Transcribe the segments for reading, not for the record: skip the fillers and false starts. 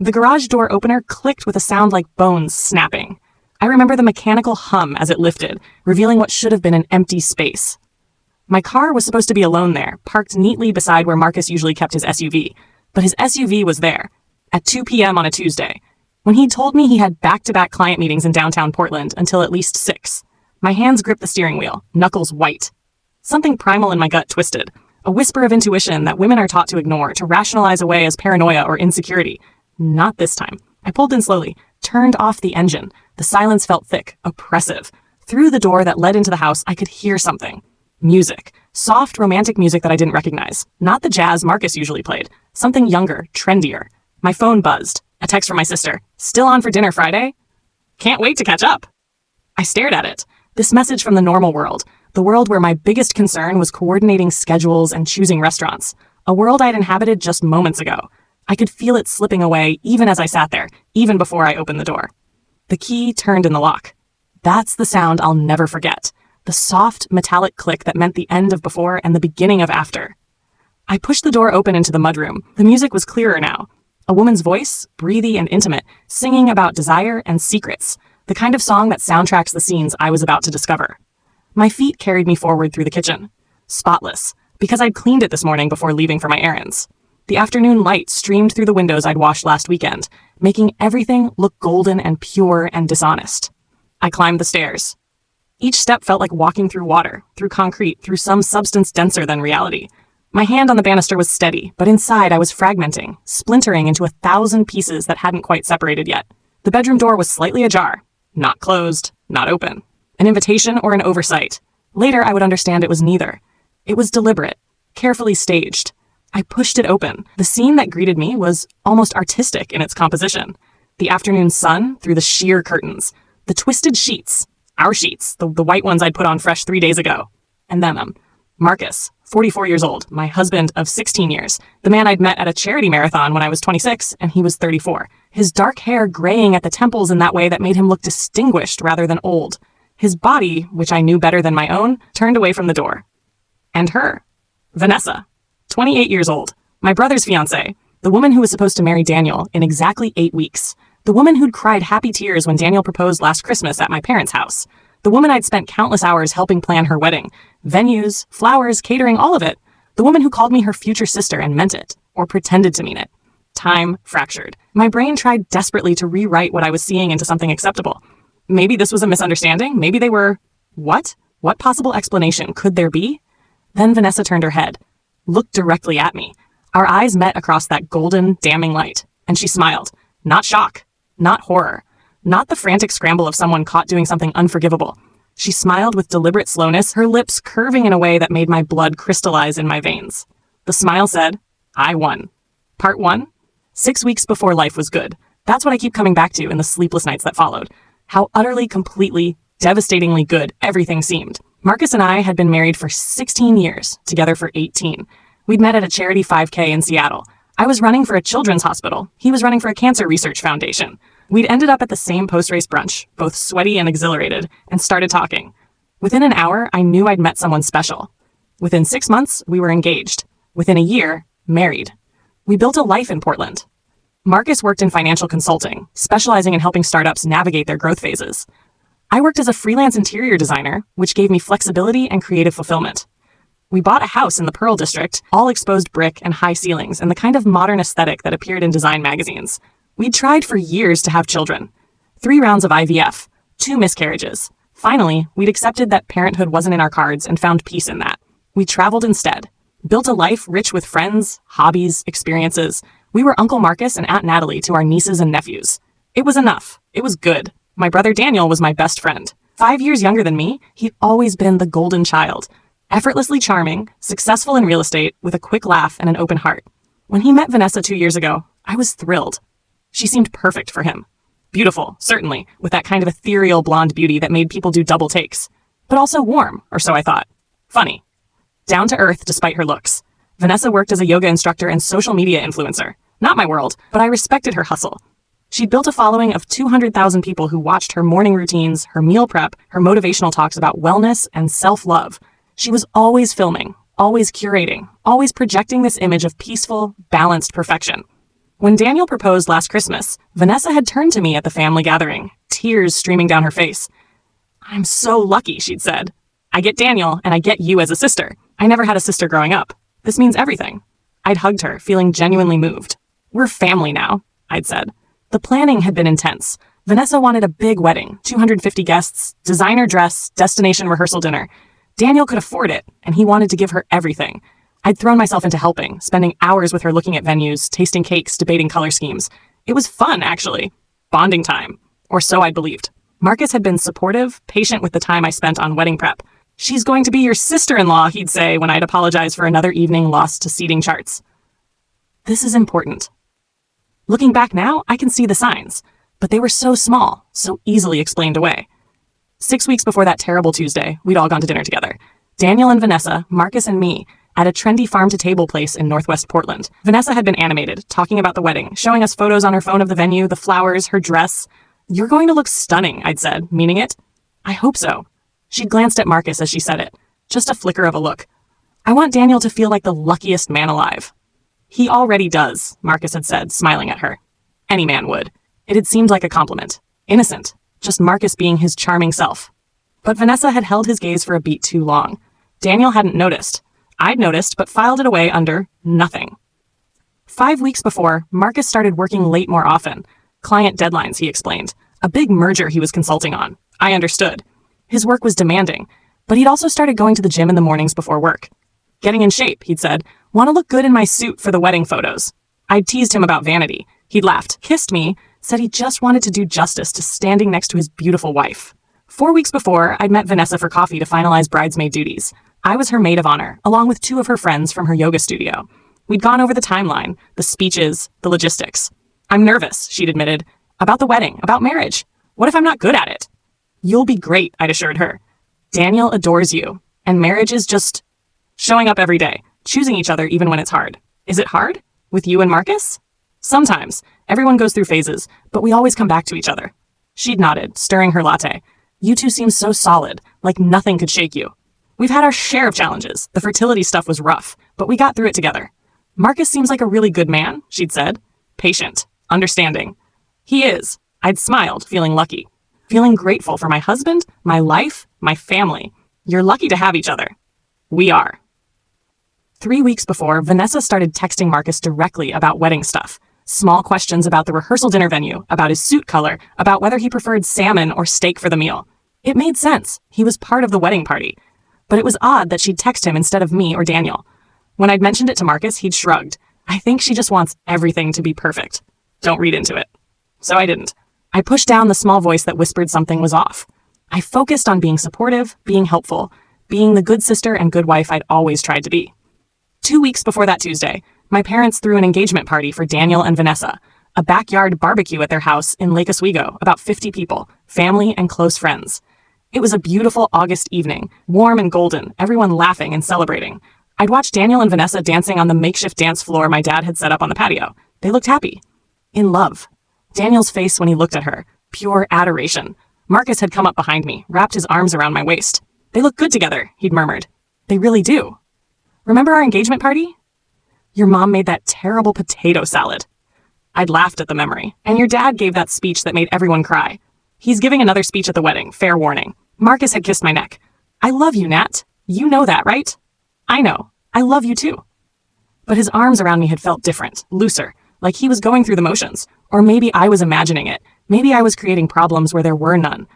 The garage door opener clicked with a sound like bones snapping. I remember the mechanical hum as it lifted, revealing what should have been an empty space. My car was supposed to be alone there, parked neatly beside where Marcus usually kept his SUV. But his SUV was there, at 2 p.m. on a Tuesday, when he told me he had back-to-back client meetings in downtown Portland until at least 6. My hands gripped the steering wheel, knuckles white. Something primal in my gut twisted, a whisper of intuition that women are taught to ignore, to rationalize away as paranoia or insecurity. Not this time. I pulled in slowly, turned off the engine. The silence felt thick, oppressive. Through the door that led into the house, I could hear something. Music. Soft, romantic music that I didn't recognize. Not the jazz Marcus usually played. Something younger, trendier. My phone buzzed. A text from my sister. Still on for dinner Friday? Can't wait to catch up. I stared at it. This message from the normal world. The world where my biggest concern was coordinating schedules and choosing restaurants. A world I'd inhabited just moments ago. I could feel it slipping away even as I sat there, even before I opened the door. The key turned in the lock. That's the sound I'll never forget. The soft, metallic click that meant the end of before and the beginning of after. I pushed the door open into the mudroom. The music was clearer now. A woman's voice, breathy and intimate, singing about desire and secrets, the kind of song that soundtracks the scenes I was about to discover. My feet carried me forward through the kitchen. Spotless, because I'd cleaned it this morning before leaving for my errands. The afternoon light streamed through the windows I'd washed last weekend, making everything look golden and pure and dishonest. I climbed the stairs. Each step felt like walking through water, through concrete, through some substance denser than reality. My hand on the banister was steady, but inside I was fragmenting, splintering into 1,000 pieces that hadn't quite separated yet. The bedroom door was slightly ajar. Not closed, not open. An invitation or an oversight. Later I would understand it was neither. It was deliberate, carefully staged. I pushed it open. The scene that greeted me was almost artistic in its composition. The afternoon sun through the sheer curtains. The twisted sheets. Our sheets, the white ones I'd put on fresh 3 days ago. And then Marcus, 44 years old, my husband of 16 years, the man I'd met at a charity marathon when I was 26 and he was 34. His dark hair graying at the temples in that way that made him look distinguished rather than old. His body, which I knew better than my own, turned away from the door. And her, Vanessa, 28 years old, my brother's fiancée, the woman who was supposed to marry Daniel in exactly 8 weeks. The woman who'd cried happy tears when Daniel proposed last Christmas at my parents' house. The woman I'd spent countless hours helping plan her wedding. Venues, flowers, catering, all of it. The woman who called me her future sister and meant it, or pretended to mean it. Time fractured. My brain tried desperately to rewrite what I was seeing into something acceptable. Maybe this was a misunderstanding. Maybe they were... What? What possible explanation could there be? Then Vanessa turned her head, looked directly at me. Our eyes met across that golden, damning light, and she smiled. Not shock. Not horror. Not the frantic scramble of someone caught doing something unforgivable. She smiled with deliberate slowness, her lips curving in a way that made my blood crystallize in my veins. The smile said, I won. Part 1. 6 weeks before life was good. That's what I keep coming back to in the sleepless nights that followed. How utterly, completely, devastatingly good everything seemed. Marcus and I had been married for 16 years, together for 18. We'd met at a charity 5K in Seattle. I was running for a children's hospital. He was running for a cancer research foundation. We'd ended up at the same post-race brunch, both sweaty and exhilarated, and started talking. Within an hour, I knew I'd met someone special. Within 6 months, we were engaged. Within a year, married. We built a life in Portland. Marcus worked in financial consulting, specializing in helping startups navigate their growth phases. I worked as a freelance interior designer, which gave me flexibility and creative fulfillment. We bought a house in the Pearl District, all exposed brick and high ceilings, and the kind of modern aesthetic that appeared in design magazines. We'd tried for years to have children. 3 rounds of IVF, 2 miscarriages. Finally, we'd accepted that parenthood wasn't in our cards and found peace in that. We traveled instead, built a life rich with friends, hobbies, experiences. We were Uncle Marcus and Aunt Natalie to our nieces and nephews. It was enough. It was good. My brother Daniel was my best friend. 5 years younger than me, he'd always been the golden child. Effortlessly charming, successful in real estate, with a quick laugh and an open heart. When he met Vanessa 2 years ago, I was thrilled. She seemed perfect for him. Beautiful, certainly, with that kind of ethereal blonde beauty that made people do double takes. But also warm, or so I thought. Funny. Down to earth despite her looks. Vanessa worked as a yoga instructor and social media influencer. Not my world, but I respected her hustle. She'd built a following of 200,000 people who watched her morning routines, her meal prep, her motivational talks about wellness and self-love. She was always filming, always curating, always projecting this image of peaceful, balanced perfection. When Daniel proposed last Christmas, Vanessa had turned to me at the family gathering, tears streaming down her face. "I'm so lucky," she'd said. "I get Daniel, and I get you as a sister. I never had a sister growing up. This means everything." I'd hugged her, feeling genuinely moved. "We're family now," I'd said. The planning had been intense. Vanessa wanted a big wedding, 250 guests, designer dress, destination rehearsal dinner. Daniel could afford it, and he wanted to give her everything. I'd thrown myself into helping, spending hours with her looking at venues, tasting cakes, debating color schemes. It was fun, actually. Bonding time. Or so I believed. Marcus had been supportive, patient with the time I spent on wedding prep. "She's going to be your sister-in-law," he'd say when I'd apologize for another evening lost to seating charts. This is important. Looking back now, I can see the signs, but they were so small, so easily explained away. 6 weeks before that terrible Tuesday, we'd all gone to dinner together. Daniel and Vanessa, Marcus and me, at a trendy farm-to-table place in Northwest Portland. Vanessa had been animated, talking about the wedding, showing us photos on her phone of the venue, the flowers, her dress. "You're going to look stunning," I'd said, meaning it. "I hope so." She'd glanced at Marcus as she said it, just a flicker of a look. "I want Daniel to feel like the luckiest man alive." "He already does," Marcus had said, smiling at her. Any man would. It had seemed like a compliment. Innocent. Just Marcus being his charming self. But Vanessa had held his gaze for a beat too long. Daniel hadn't noticed. I'd noticed, but filed it away under nothing. 5 weeks before, Marcus started working late more often. Client deadlines, he explained. A big merger he was consulting on. I understood. His work was demanding, but he'd also started going to the gym in the mornings before work. "Getting in shape," he'd said. "Want to look good in my suit for the wedding photos." I'd teased him about vanity. He'd laughed, kissed me, said he just wanted to do justice to standing next to his beautiful wife. 4 weeks before, I'd met Vanessa for coffee to finalize bridesmaid duties. I was her maid of honor, along with 2 of her friends from her yoga studio. We'd gone over the timeline, the speeches, the logistics. "I'm nervous," she'd admitted. "About the wedding, about marriage. What if I'm not good at it?" "You'll be great," I'd assured her. "Daniel adores you, and marriage is just showing up every day, choosing each other even when it's hard." "Is it hard? With you and Marcus?" "Sometimes. Everyone goes through phases, but we always come back to each other." She'd nodded, stirring her latte. "You two seem so solid, like nothing could shake you." "We've had our share of challenges. The fertility stuff was rough, but we got through it together." "Marcus seems like a really good man," she'd said. "Patient. Understanding." "He is." I'd smiled, feeling lucky. Feeling grateful for my husband, my life, my family. You're lucky to have each other. We are. 3 weeks before, Vanessa started texting Marcus directly about wedding stuff. Small questions about the rehearsal dinner venue, about his suit color, about whether he preferred salmon or steak for the meal. It made sense. He was part of the wedding party. But it was odd that she'd text him instead of me or Daniel. When I'd mentioned it to Marcus, he'd shrugged. I think she just wants everything to be perfect. Don't read into it. So I didn't. I pushed down the small voice that whispered something was off. I focused on being supportive, being helpful, being the good sister and good wife I'd always tried to be. 2 weeks before that Tuesday, my parents threw an engagement party for Daniel and Vanessa, a backyard barbecue at their house in Lake Oswego, about 50 people, family and close friends. It was a beautiful August evening, warm and golden, everyone laughing and celebrating. I'd watched Daniel and Vanessa dancing on the makeshift dance floor my dad had set up on the patio. They looked happy. In love. Daniel's face when he looked at her, pure adoration. Marcus had come up behind me, wrapped his arms around my waist. They look good together, he'd murmured. They really do. Remember our engagement party? Your mom made that terrible potato salad. I'd laughed at the memory. And your dad gave that speech that made everyone cry. He's giving another speech at the wedding, fair warning. Marcus had kissed my neck. I love you, Nat. You know that, right? I know. I love you too. But his arms around me had felt different, looser, like he was going through the motions. Or maybe I was imagining it. Maybe I was creating problems where there were none.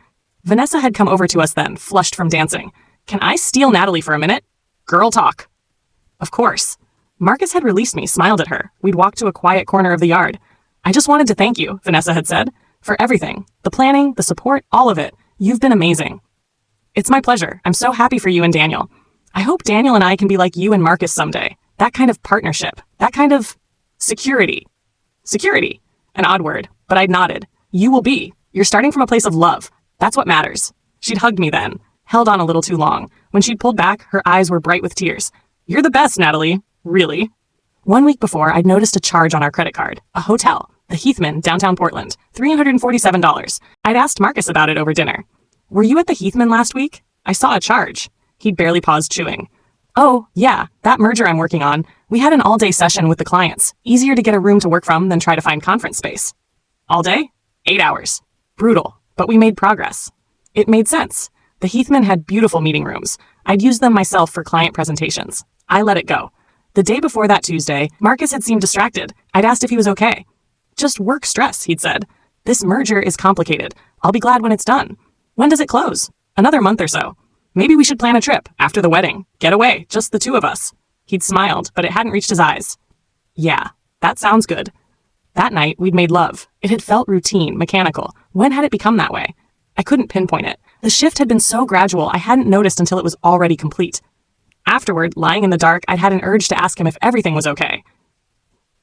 Vanessa had come over to us then, flushed from dancing. Can I steal Natalie for a minute? Girl talk. Of course. Marcus had released me, smiled at her. We'd walked to a quiet corner of the yard. I just wanted to thank you, Vanessa had said, for everything. The planning, the support, all of it. You've been amazing. It's my pleasure. I'm so happy for you and Daniel. I hope Daniel and I can be like you and Marcus someday. That kind of partnership. That kind of security. Security. An odd word, but I'd nodded. You will be. You're starting from a place of love. That's what matters. She'd hugged me then, held on a little too long. When she'd pulled back, her eyes were bright with tears. You're the best, Natalie. Really. 1 week before, I'd noticed a charge on our credit card. A hotel. The Heathman, downtown Portland. $347. I'd asked Marcus about it over dinner. Were you at the Heathman last week? I saw a charge. He'd barely paused chewing. Oh, yeah, that merger I'm working on. We had an all-day session with the clients. Easier to get a room to work from than try to find conference space. All day? 8 hours. Brutal, but we made progress. It made sense. The Heathman had beautiful meeting rooms. I'd used them myself for client presentations. I let it go. The day before that Tuesday, Marcus had seemed distracted. I'd asked if he was okay. Just work stress, he'd said. This merger is complicated. I'll be glad when it's done. When does it close? Another month or so. Maybe we should plan a trip after the wedding. Get away, just the two of us. He'd smiled, but it hadn't reached his eyes. Yeah, that sounds good. That night, we'd made love. It had felt routine, mechanical. When had it become that way? I couldn't pinpoint it. The shift had been so gradual, I hadn't noticed until it was already complete. Afterward, lying in the dark, I'd had an urge to ask him if everything was okay.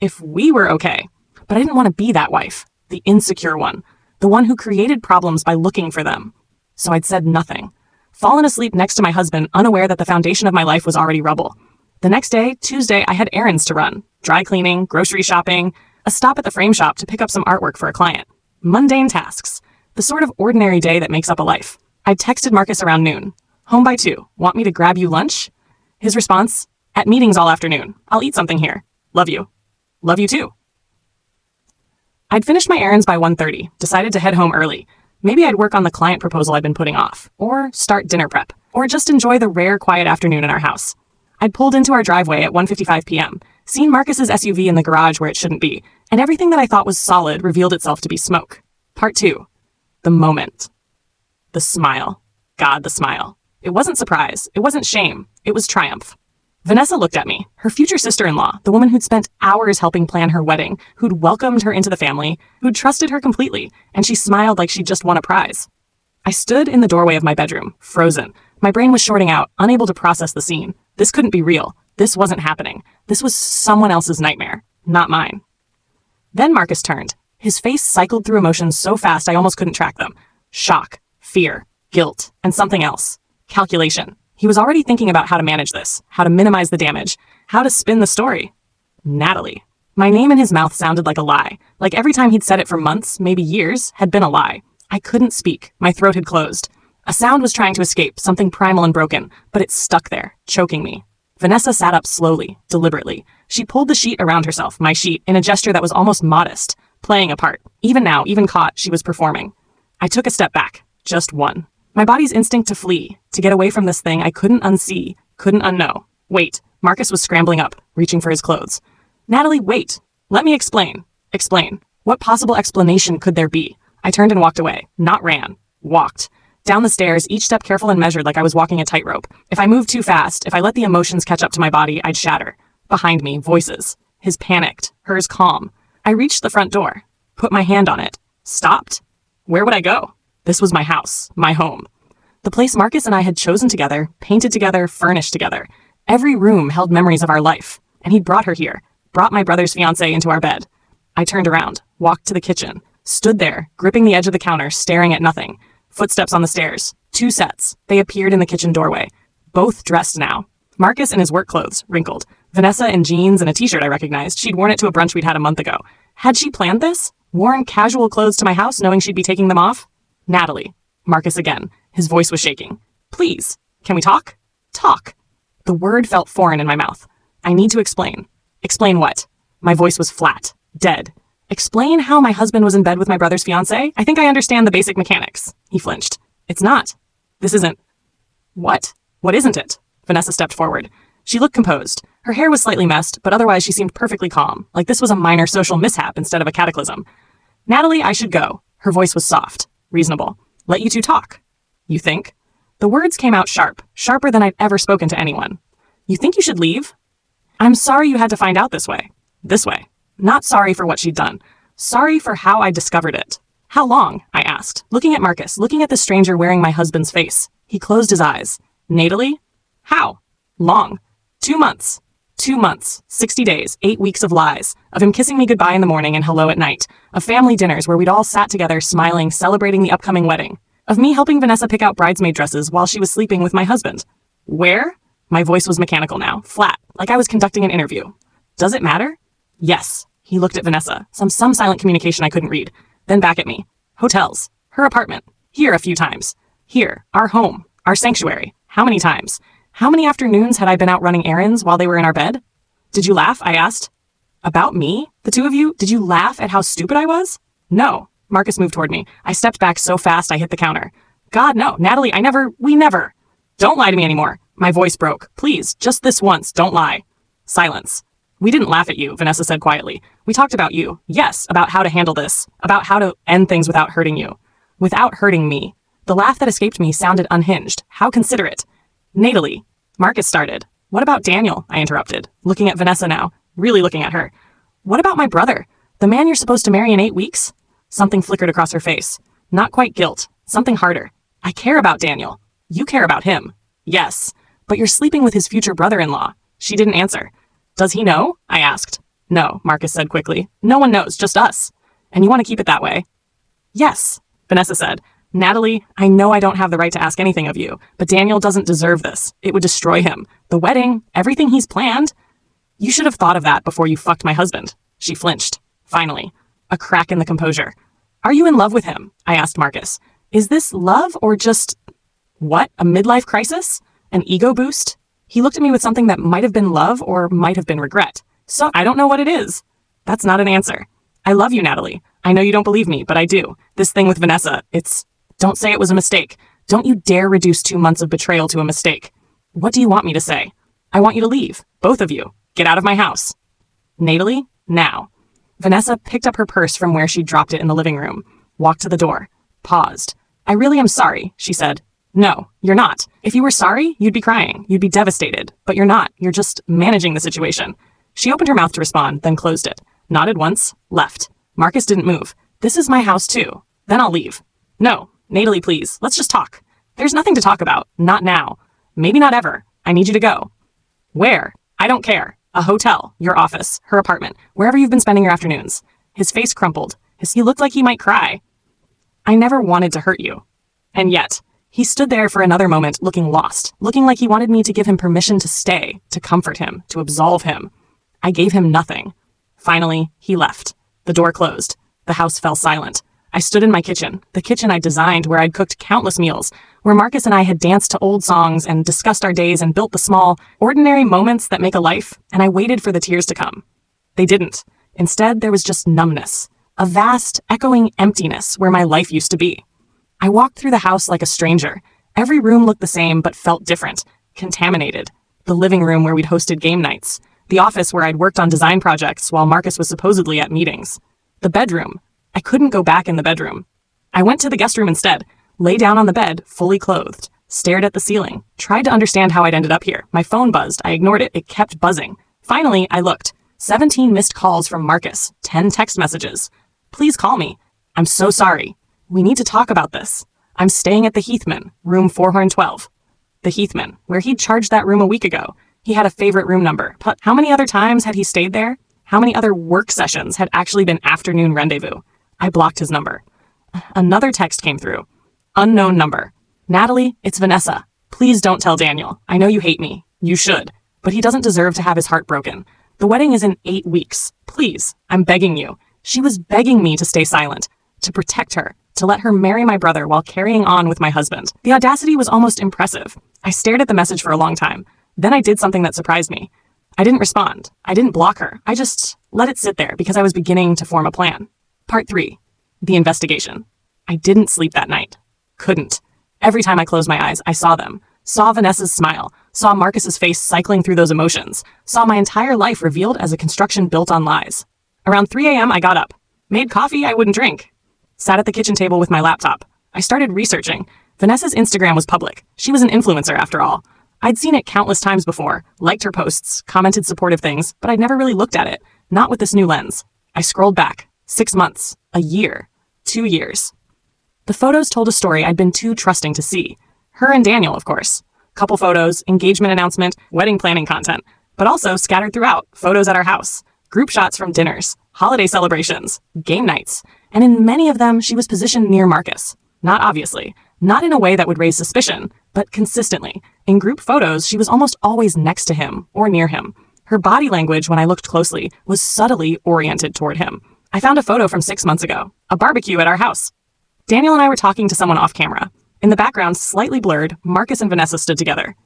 If we were okay. But I didn't want to be that wife. The insecure one. The one who created problems by looking for them. So I'd said nothing. Fallen asleep next to my husband, unaware that the foundation of my life was already rubble. The next day, Tuesday, I had errands to run. Dry cleaning, grocery shopping, a stop at the frame shop to pick up some artwork for a client. Mundane tasks. The sort of ordinary day that makes up a life. I texted Marcus around noon. Home by 2. Want me to grab you lunch? His response, at meetings all afternoon. I'll eat something here. Love you. Love you too. I'd finished my errands by 1:30, decided to head home early. Maybe I'd work on the client proposal I'd been putting off, or start dinner prep, or just enjoy the rare quiet afternoon in our house. I'd pulled into our driveway at 1:55 p.m., seen Marcus's SUV in the garage where it shouldn't be, and everything that I thought was solid revealed itself to be smoke. Part 2. The moment. The smile. God, the smile. It wasn't surprise. It wasn't shame. It was triumph. Vanessa looked at me, her future sister-in-law, the woman who'd spent hours helping plan her wedding, who'd welcomed her into the family, who'd trusted her completely, and she smiled like she'd just won a prize. I stood in the doorway of my bedroom, frozen. My brain was shorting out, unable to process the scene. This couldn't be real. This wasn't happening. This was someone else's nightmare, not mine. Then Marcus turned. His face cycled through emotions so fast I almost couldn't track them. Shock, fear, guilt, and something else. Calculation. He was already thinking about how to manage this, how to minimize the damage, how to spin the story. Natalie. My name in his mouth sounded like a lie, like every time he'd said it for months, maybe years, had been a lie. I couldn't speak. My throat had closed. A sound was trying to escape, something primal and broken, but it stuck there, choking me. Vanessa sat up slowly, deliberately. She pulled the sheet around herself, my sheet, in a gesture that was almost modest, playing a part. Even now, even caught, she was performing. I took a step back, just one. My body's instinct to flee, to get away from this thing I couldn't unsee, couldn't unknow. Wait, Marcus was scrambling up, reaching for his clothes. Natalie, wait. Let me explain. Explain. What possible explanation could there be? I turned and walked away, not ran. Walked. Down the stairs, each step careful and measured like I was walking a tightrope. If I moved too fast, if I let the emotions catch up to my body, I'd shatter. Behind me, voices. His panicked, hers calm. I reached the front door, put my hand on it, stopped. Where would I go? This was my house, my home. The place Marcus and I had chosen together, painted together, furnished together. Every room held memories of our life, and he'd brought her here, brought my brother's fiancée into our bed. I turned around, walked to the kitchen, stood there, gripping the edge of the counter, staring at nothing. Footsteps on the stairs. 2 sets. They appeared in the kitchen doorway. Both dressed now. Marcus in his work clothes, wrinkled. Vanessa in jeans and a t-shirt I recognized. She'd worn it to a brunch we'd had a month ago. Had she planned this? Worn casual clothes to my house knowing she'd be taking them off? Natalie. Marcus again. His voice was shaking. Please. Can we talk? Talk. The word felt foreign in my mouth. I need to explain. Explain what? My voice was flat. Dead. Explain how my husband was in bed with my brother's fiancée? I think I understand the basic mechanics. He flinched. It's not. This isn't. What? What isn't it? Vanessa stepped forward. She looked composed. Her hair was slightly messed, but otherwise she seemed perfectly calm, like this was a minor social mishap instead of a cataclysm. Natalie, I should go. Her voice was soft, reasonable. Let you two talk. You think? The words came out sharp, sharper than I'd ever spoken to anyone. You think you should leave? I'm sorry you had to find out this way. This way. Not sorry for what she'd done. Sorry for how I discovered it. How long? I asked, looking at Marcus, looking at the stranger wearing my husband's face. He closed his eyes. Natalie? How? Long. 2 months. 2 months, 60 days, 8 weeks of lies, of him kissing me goodbye in the morning and hello at night, of family dinners where we'd all sat together smiling, celebrating the upcoming wedding, of me helping Vanessa pick out bridesmaid dresses while she was sleeping with my husband. Where? My voice was mechanical now, flat, like I was conducting an interview. Does it matter? Yes. He looked at Vanessa, some silent communication I couldn't read, then back at me. Hotels. Her apartment. Here a few times. Here. Our home. Our sanctuary. How many times? How many afternoons had I been out running errands while they were in our bed? Did you laugh? I asked. About me? The two of you? Did you laugh at how stupid I was? No. Marcus moved toward me. I stepped back so fast I hit the counter. God, no. Natalie, we never. Don't lie to me anymore. My voice broke. Please, just this once, don't lie. Silence. We didn't laugh at you, Vanessa said quietly. We talked about you. Yes, about how to handle this. About how to end things without hurting you. Without hurting me. The laugh that escaped me sounded unhinged. How considerate. Natalie. Marcus started. What about Daniel? I interrupted, looking at Vanessa now, really looking at her. What about my brother? The man you're supposed to marry in 8 weeks? Something flickered across her face. Not quite guilt. Something harder. I care about Daniel. You care about him. Yes. But you're sleeping with his future brother-in-law. She didn't answer. Does he know? I asked. No, Marcus said quickly. No one knows, just us. And you want to keep it that way? Yes, Vanessa said. Natalie, I know I don't have the right to ask anything of you, but Daniel doesn't deserve this. It would destroy him. The wedding, everything he's planned. You should have thought of that before you fucked my husband. She flinched. Finally, a crack in the composure. Are you in love with him? I asked Marcus. Is this love or just... What? A midlife crisis? An ego boost? He looked at me with something that might have been love or might have been regret. So I don't know what it is. That's not an answer. I love you, Natalie. I know you don't believe me, but I do. This thing with Vanessa, Don't say it was a mistake. Don't you dare reduce 2 months of betrayal to a mistake. What do you want me to say? I want you to leave. Both of you. Get out of my house. Natalie, now. Vanessa picked up her purse from where she dropped it in the living room, walked to the door, paused. I really am sorry, she said. No, you're not. If you were sorry, you'd be crying. You'd be devastated. But you're not. You're just managing the situation. She opened her mouth to respond, then closed it. Nodded once, left. Marcus didn't move. This is my house too. Then I'll leave. No, Natalie, please. Let's just talk. There's nothing to talk about. Not now. Maybe not ever. I need you to go. Where? I don't care. A hotel, your office, her apartment, wherever you've been spending your afternoons. His face crumpled. He looked like he might cry. I never wanted to hurt you. And yet, he stood there for another moment looking lost, looking like he wanted me to give him permission to stay, to comfort him, to absolve him. I gave him nothing. Finally, he left. The door closed. The house fell silent. I stood in my kitchen, the kitchen I designed where I'd cooked countless meals, where Marcus and I had danced to old songs and discussed our days and built the small, ordinary moments that make a life, and I waited for the tears to come. They didn't. Instead, there was just numbness, a vast, echoing emptiness where my life used to be. I walked through the house like a stranger. Every room looked the same but felt different, contaminated. The living room where we'd hosted game nights. The office where I'd worked on design projects while Marcus was supposedly at meetings. The bedroom. I couldn't go back in the bedroom. I went to the guest room instead, lay down on the bed, fully clothed, stared at the ceiling, tried to understand how I'd ended up here. My phone buzzed. I ignored it. It kept buzzing. Finally, I looked. 17 missed calls from Marcus, 10 text messages. Please call me. I'm so sorry. We need to talk about this. I'm staying at the Heathman, room 412. The Heathman, where he'd charged that room a week ago. He had a favorite room number, but how many other times had he stayed there? How many other work sessions had actually been afternoon rendezvous? I blocked his number. Another text came through. Unknown number. Natalie, it's Vanessa. Please don't tell Daniel. I know you hate me. You should. But he doesn't deserve to have his heart broken. The wedding is in 8 weeks. Please, I'm begging you. She was begging me to stay silent, to protect her, to let her marry my brother while carrying on with my husband. The audacity was almost impressive. I stared at the message for a long time. Then I did something that surprised me. I didn't respond. I didn't block her. I just let it sit there because I was beginning to form a plan. Part 3. The investigation. I didn't sleep that night. Couldn't. Every time I closed my eyes, I saw them. Saw Vanessa's smile. Saw Marcus's face cycling through those emotions. Saw my entire life revealed as a construction built on lies. Around 3 a.m., I got up. Made coffee I wouldn't drink. Sat at the kitchen table with my laptop. I started researching. Vanessa's Instagram was public. She was an influencer after all. I'd seen it countless times before, liked her posts, commented supportive things, but I'd never really looked at it. Not with this new lens. I scrolled back. 6 months. A year. 2 years. The photos told a story I'd been too trusting to see. Her and Daniel, of course. Couple photos, engagement announcement, wedding planning content, but also scattered throughout, photos at our house, group shots from dinners, holiday celebrations, game nights, and in many of them, she was positioned near Marcus. Not obviously, not in a way that would raise suspicion, but consistently. In group photos, she was almost always next to him or near him. Her body language, when I looked closely, was subtly oriented toward him. I found a photo from 6 months ago, a barbecue at our house. Daniel and I were talking to someone off camera. In the background, slightly blurred, Marcus and Vanessa stood together.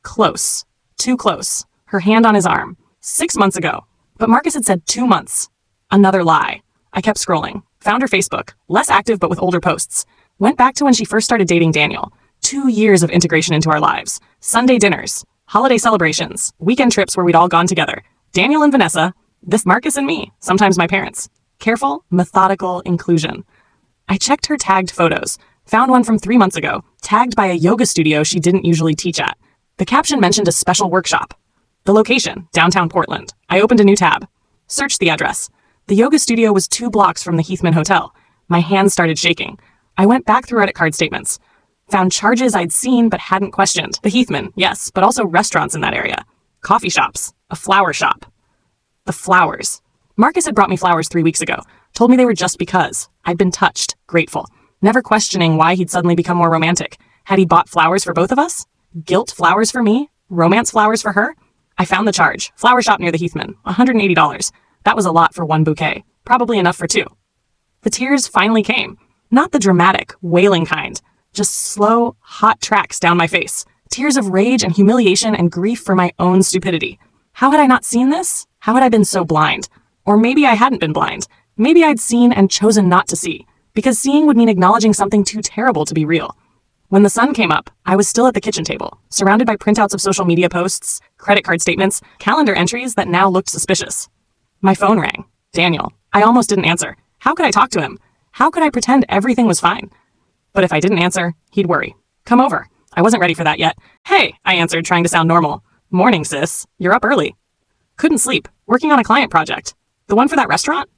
Close. Too close. Her hand on his arm. 6 months ago. But Marcus had said 2 months. Another lie. I kept scrolling. Found her Facebook. Less active but with older posts. Went back to when she first started dating Daniel. 2 years of integration into our lives. Sunday dinners. Holiday celebrations. Weekend trips where we'd all gone together. Daniel and Vanessa. This Marcus and me. Sometimes my parents. Careful, methodical inclusion. I checked her tagged photos. Found one from 3 months ago, tagged by a yoga studio she didn't usually teach at. The caption mentioned a special workshop. The location, downtown Portland. I opened a new tab. Searched the address. The yoga studio was 2 blocks from the Heathman Hotel. My hands started shaking. I went back through credit card statements. Found charges I'd seen but hadn't questioned. The Heathman, yes, but also restaurants in that area. Coffee shops. A flower shop. The flowers. Marcus had brought me flowers 3 weeks ago. Told me they were just because. I'd been touched, grateful. Never questioning why he'd suddenly become more romantic. Had he bought flowers for both of us? Guilt flowers for me? Romance flowers for her? I found the charge. Flower shop near the Heathman. $180. That was a lot for 1 bouquet. Probably enough for 2. The tears finally came. Not the dramatic, wailing kind. Just slow, hot tracks down my face. Tears of rage and humiliation and grief for my own stupidity. How had I not seen this? How had I been so blind? Or maybe I hadn't been blind. Maybe I'd seen and chosen not to see. Because seeing would mean acknowledging something too terrible to be real. When the sun came up, I was still at the kitchen table, surrounded by printouts of social media posts, credit card statements, calendar entries that now looked suspicious. My phone rang. Daniel. I almost didn't answer. How could I talk to him? How could I pretend everything was fine? But if I didn't answer, he'd worry. Come over. I wasn't ready for that yet. Hey, I answered, trying to sound normal. Morning, sis. You're up early. Couldn't sleep. Working on a client project. The one for that restaurant?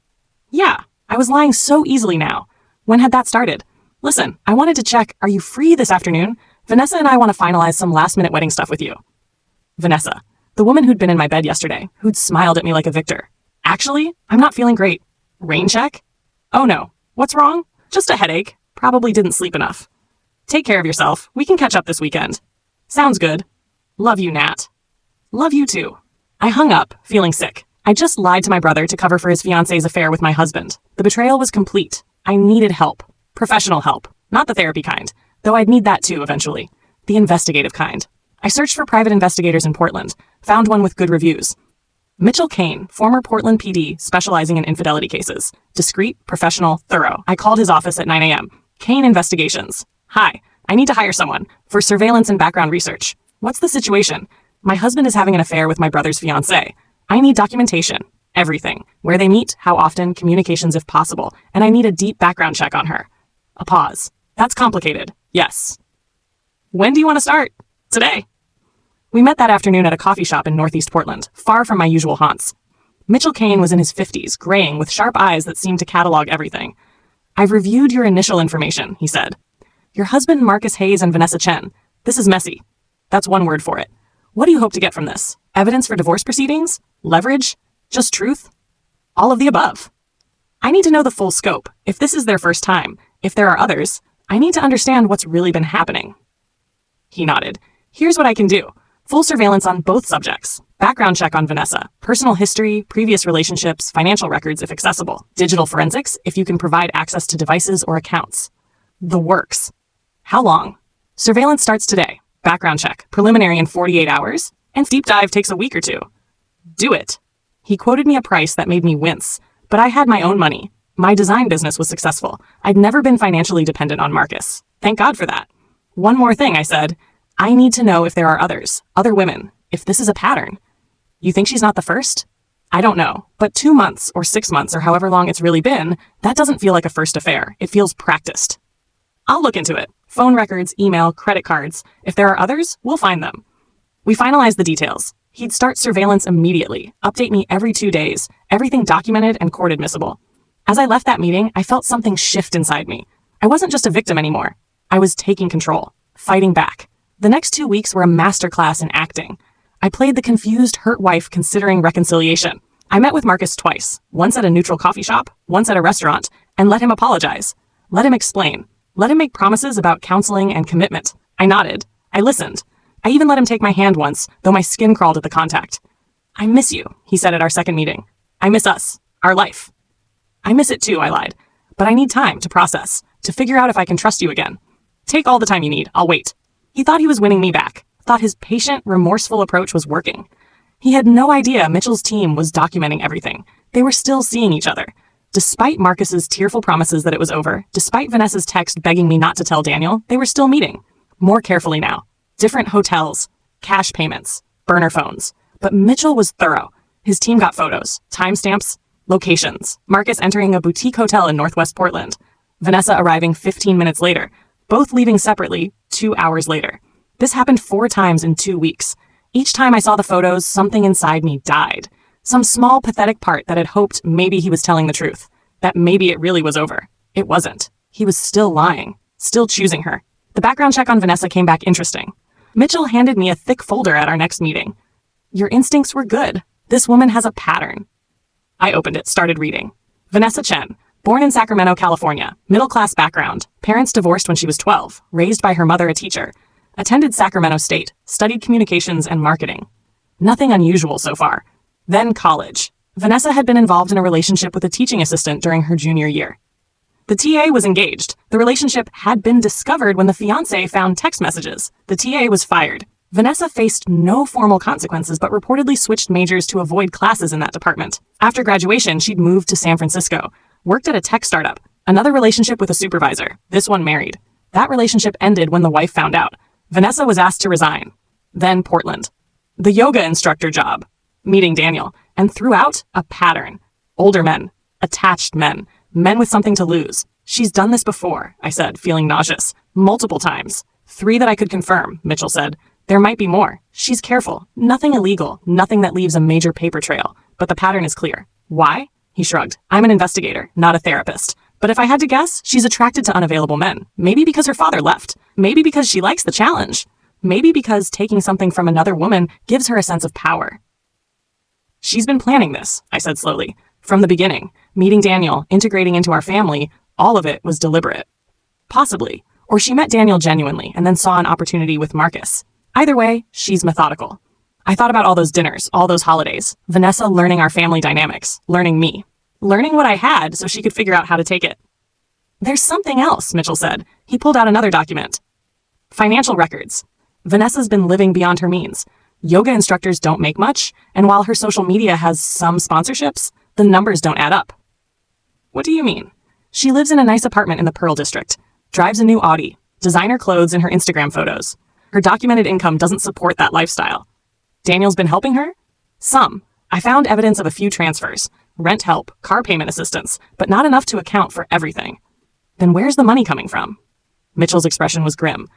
Yeah. I was lying so easily now. When had that started? Listen, I wanted to check, are you free this afternoon? Vanessa and I want to finalize some last-minute wedding stuff with you. Vanessa, the woman who'd been in my bed yesterday, who'd smiled at me like a victor. Actually, I'm not feeling great. Rain check? Oh no. What's wrong? Just a headache. Probably didn't sleep enough. Take care of yourself. We can catch up this weekend. Sounds good. Love you, Nat. Love you too. I hung up, feeling sick. I just lied to my brother to cover for his fiancée's affair with my husband. The betrayal was complete. I needed help. Professional help. Not the therapy kind, though I'd need that too eventually. The investigative kind. I searched for private investigators in Portland. Found one with good reviews. Mitchell Kane, former Portland PD, specializing in infidelity cases. Discreet, professional, thorough. I called his office at 9 a.m. Kane Investigations. Hi, I need to hire someone for surveillance and background research. What's the situation? My husband is having an affair with my brother's fiancée. I need documentation. Everything. Where they meet, how often, communications if possible, and I need a deep background check on her. A pause. That's complicated. Yes. When do you want to start? Today. We met that afternoon at a coffee shop in Northeast Portland, far from my usual haunts. Mitchell Kane was in his 50s, graying, with sharp eyes that seemed to catalog everything. I've reviewed your initial information, he said. Your husband, Marcus Hayes, and Vanessa Chen. This is messy. That's one word for it. What do you hope to get from this? Evidence for divorce proceedings? Leverage? Just truth? All of the above. I need to know the full scope. If this is their first time, if there are others, I need to understand what's really been happening. He nodded. Here's what I can do. Full surveillance on both subjects. Background check on Vanessa. Personal history, previous relationships, financial records if accessible. Digital forensics if you can provide access to devices or accounts. The works. How long? Surveillance starts today. Background check. Preliminary in 48 hours. And deep dive takes a week or 2. Do it. He quoted me a price that made me wince. But I had my own money. My design business was successful. I'd never been financially dependent on Marcus. Thank God for that. One more thing, I said. I need to know if there are others, other women, if this is a pattern. You think she's not the first? I don't know, but 2 months or 6 months or however long it's really been, that doesn't feel like a first affair. It feels practiced. I'll look into it. Phone records, email, credit cards. If there are others, we'll find them. We finalized the details. He'd start surveillance immediately, update me every 2 days, everything documented and court admissible. As I left that meeting, I felt something shift inside me. I wasn't just a victim anymore. I was taking control, fighting back. The next 2 weeks were a masterclass in acting. I played the confused, hurt wife considering reconciliation. I met with Marcus twice, once at a neutral coffee shop, once at a restaurant, and let him apologize. Let him explain. Let him make promises about counseling and commitment. I nodded. I listened. I even let him take my hand once, though my skin crawled at the contact. I miss you, he said at our second meeting. I miss us, our life. I miss it too, I lied. But I need time to process, to figure out if I can trust you again. Take all the time you need, I'll wait. He thought he was winning me back. thought his patient, remorseful approach was working. He had no idea Mitchell's team was documenting everything. They were still seeing each other. Despite Marcus's tearful promises that it was over, despite Vanessa's text begging me not to tell Daniel, they were still meeting. More carefully now. Different hotels, cash payments, burner phones. But Mitchell was thorough. His team got photos, timestamps, locations. Marcus entering a boutique hotel in Northwest Portland. Vanessa arriving 15 minutes later, both leaving separately 2 hours later. This happened 4 times in 2 weeks. Each time I saw the photos, something inside me died. Some small, pathetic part that had hoped maybe he was telling the truth, that maybe it really was over. It wasn't. He was still lying, still choosing her. The background check on Vanessa came back interesting. Mitchell handed me a thick folder at our next meeting. Your instincts were good. This woman has a pattern. I opened it, started reading. Vanessa Chen, born in Sacramento, California, middle-class background, parents divorced when she was 12, raised by her mother a teacher, attended Sacramento State, studied communications and marketing. Nothing unusual so far. Then college. Vanessa had been involved in a relationship with a teaching assistant during her junior year. The TA was engaged. The relationship had been discovered when the fiancé found text messages. The TA was fired. Vanessa faced no formal consequences but reportedly switched majors to avoid classes in that department. After graduation, she'd moved to San Francisco, worked at a tech startup, another relationship with a supervisor, this one married. That relationship ended when the wife found out. Vanessa was asked to resign. Then Portland. The yoga instructor job. Meeting Daniel. And throughout, a pattern. Older men. Attached men. Men with something to lose. She's done this before, I said, feeling nauseous. Multiple times. 3 that I could confirm, Mitchell said. There might be more. She's careful. Nothing illegal. Nothing that leaves a major paper trail. But the pattern is clear. Why? He shrugged. I'm an investigator, not a therapist. But if I had to guess, she's attracted to unavailable men. Maybe because her father left. Maybe because she likes the challenge. Maybe because taking something from another woman gives her a sense of power. She's been planning this, I said slowly. From the beginning, meeting Daniel, integrating into our family, all of it was deliberate. Possibly. Or she met Daniel genuinely and then saw an opportunity with Marcus. Either way, she's methodical. I thought about all those dinners, all those holidays. Vanessa learning our family dynamics, learning me. Learning what I had so she could figure out how to take it. There's something else, Mitchell said. He pulled out another document. Financial records. Vanessa's been living beyond her means. Yoga instructors don't make much, and while her social media has some sponsorships, the numbers don't add up. What do you mean? She lives in a nice apartment in the Pearl District, drives a new Audi, designer clothes in her Instagram photos. Her documented income doesn't support that lifestyle. Daniel's been helping her? Some. I found evidence of a few transfers, rent help, car payment assistance, but not enough to account for everything. Then where's the money coming from? Mitchell's expression was grim.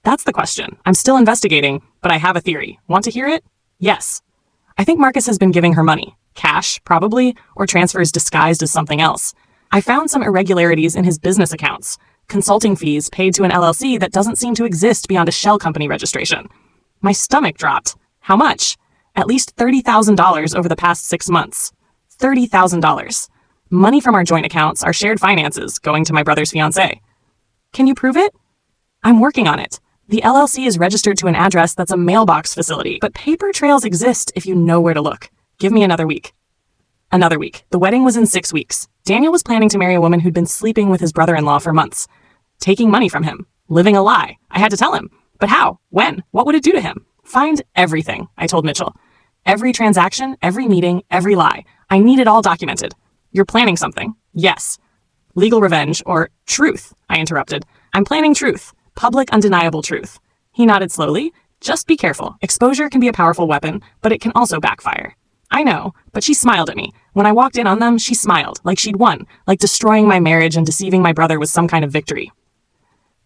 That's the question. I'm still investigating, but I have a theory. Want to hear it? Yes. I think Marcus has been giving her money. Cash, probably, or transfers disguised as something else. I found some irregularities in his business accounts. Consulting fees paid to an LLC that doesn't seem to exist beyond a shell company registration. My stomach dropped. How much? At least $30,000 over the past 6 months. $30,000. Money from our joint accounts, our shared finances, going to my brother's fiancée. Can you prove it? I'm working on it. The LLC is registered to an address that's a mailbox facility, but paper trails exist if you know where to look. Give me another week. Another week. The wedding was in 6 weeks. Daniel was planning to marry a woman who'd been sleeping with his brother-in-law for months. Taking money from him. Living a lie. I had to tell him. But how? When? What would it do to him? Find everything, I told Mitchell. Every transaction, every meeting, every lie. I need it all documented. You're planning something. Yes. Legal revenge or truth, I interrupted. I'm planning truth. Public, undeniable truth. He nodded slowly. Just be careful. Exposure can be a powerful weapon, but it can also backfire. I know, but she smiled at me. When I walked in on them, she smiled, like she'd won, like destroying my marriage and deceiving my brother was some kind of victory.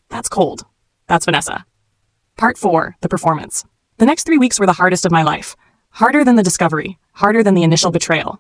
That's cold. That's Vanessa. Part 4, the performance. The next 3 weeks were the hardest of my life. Harder than the discovery, harder than the initial betrayal.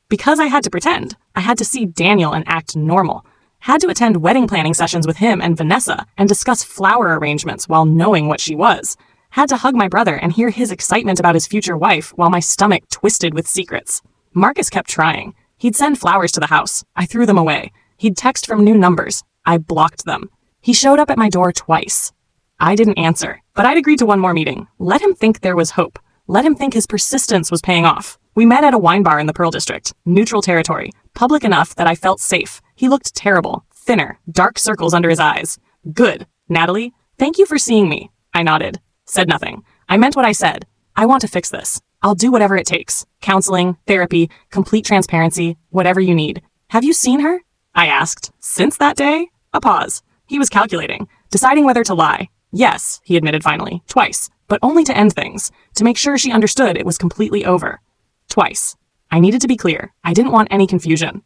Because I had to pretend, I had to see Daniel and act normal. Had to attend wedding planning sessions with him and Vanessa and discuss flower arrangements while knowing what she was. Had to hug my brother and hear his excitement about his future wife while my stomach twisted with secrets. Marcus kept trying. He'd send flowers to the house. I threw them away. He'd text from new numbers. I blocked them. He showed up at my door twice. I didn't answer, but I'd agreed to one more meeting. Let him think there was hope. Let him think his persistence was paying off. We met at a wine bar in the Pearl District, neutral territory, public enough that I felt safe. He looked terrible, thinner, dark circles under his eyes. Good. Natalie, thank you for seeing me. I nodded. Said nothing. I meant what I said. I want to fix this. I'll do whatever it takes. Counseling, therapy, complete transparency, whatever you need. Have you seen her? I asked. Since that day? A pause. He was calculating, deciding whether to lie. Yes, he admitted finally, twice, but only to end things, to make sure she understood it was completely over. Twice. I needed to be clear. I didn't want any confusion.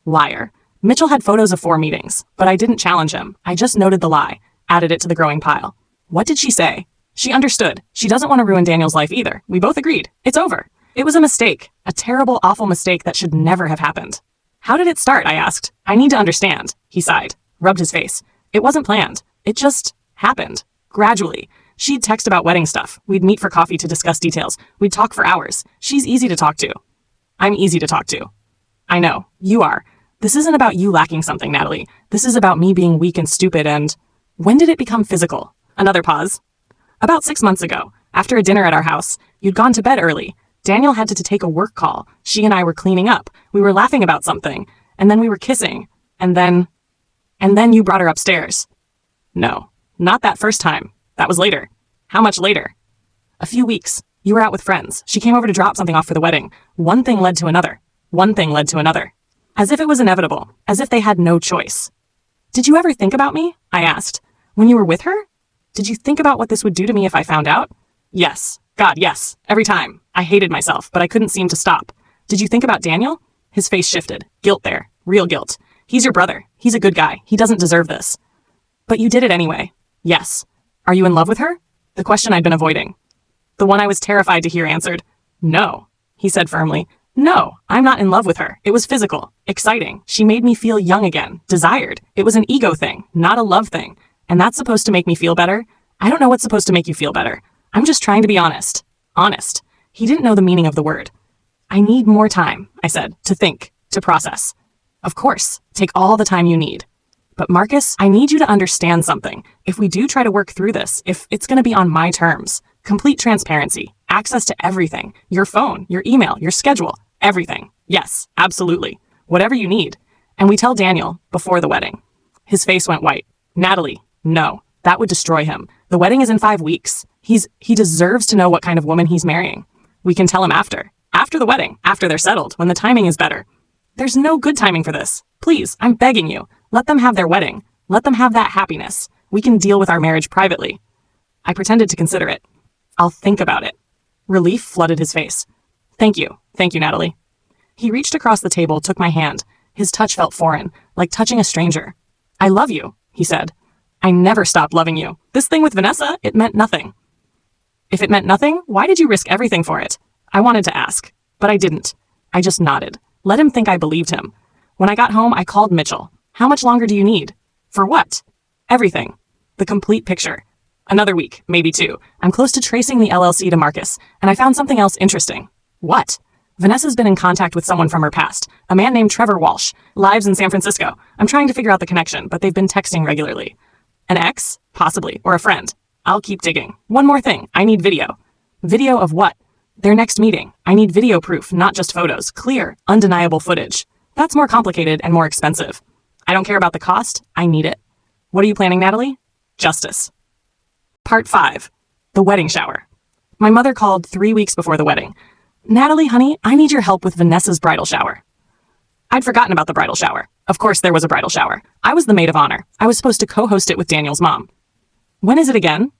Liar. Mitchell had photos of 4 meetings, but I didn't challenge him. I just noted the lie, added it to the growing pile. What did she say? She understood. She doesn't want to ruin Daniel's life either. We both agreed. It's over. It was a mistake. A terrible, awful mistake that should never have happened. How did it start? I asked. I need to understand. He sighed, rubbed his face. It wasn't planned. It just happened. Gradually. She'd text about wedding stuff. We'd meet for coffee to discuss details. We'd talk for hours. She's easy to talk to. I'm easy to talk to. I know. You are. This isn't about you lacking something, Natalie. This is about me being weak and stupid and... When did it become physical? Another pause. About 6 months ago, after a dinner at our house. You'd gone to bed early. Daniel had to take a work call. She and I were cleaning up. We were laughing about something. And then we were kissing. And then you brought her upstairs. No, not that first time. That was later. How much later? A few weeks. You were out with friends. She came over to drop something off for the wedding. One thing led to another. One thing led to another. As if it was inevitable. As if they had no choice. Did you ever think about me? I asked. When you were with her? Did you think about what this would do to me if I found out? Yes. God, yes. Every time. I hated myself, but I couldn't seem to stop. Did you think about Daniel? His face shifted. Guilt there. Real guilt. He's your brother. He's a good guy. He doesn't deserve this. But you did it anyway. Yes. Are you in love with her? The question I'd been avoiding. The one I was terrified to hear answered. No. He said firmly. No, I'm not in love with her. It was physical. Exciting. She made me feel young again. Desired. It was an ego thing, not a love thing. And that's supposed to make me feel better? I don't know what's supposed to make you feel better. I'm just trying to be honest. Honest. He didn't know the meaning of the word. I need more time, I said, to think, to process. Of course, take all the time you need. But Marcus, I need you to understand something. If we do try to work through this, if it's going to be on my terms, complete transparency, access to everything, your phone, your email, your schedule, everything. Yes, absolutely. Whatever you need. And we tell Daniel before the wedding. His face went white. Natalie, no, that would destroy him. The wedding is in 5 weeks. He deserves to know what kind of woman he's marrying. We can tell him after the wedding, after they're settled, when the timing is better. There's no good timing for this. Please, I'm begging you. Let them have their wedding. Let them have that happiness. We can deal with our marriage privately. I pretended to consider it. I'll think about it. Relief flooded his face. Thank you, Natalie. He reached across the table, took my hand. His touch felt foreign, like touching a stranger. I love you, he said. I never stopped loving you. This thing with Vanessa, it meant nothing. If it meant nothing, why did you risk everything for it? I wanted to ask, but I didn't. I just nodded. Let him think I believed him. When I got home, I called Mitchell. How much longer do you need? For what? Everything. The complete picture. Another week, maybe 2. I'm close to tracing the LLC to Marcus, and I found something else interesting. What? Vanessa's been in contact with someone from her past, a man named Trevor Walsh, lives in San Francisco. I'm trying to figure out the connection, but they've been texting regularly. An ex? Possibly. Or a friend. I'll keep digging. One more thing. I need video. Video of what? Their next meeting. I need video proof, not just photos. Clear, undeniable footage. That's more complicated and more expensive. I don't care about the cost. I need it. What are you planning, Natalie? Justice. Part 5. The wedding shower. My mother called 3 weeks before the wedding. Natalie, honey, I need your help with Vanessa's bridal shower. I'd forgotten about the bridal shower. Of course there was a bridal shower. I was the maid of honor. I was supposed to co-host it with Daniel's mom. When is it again?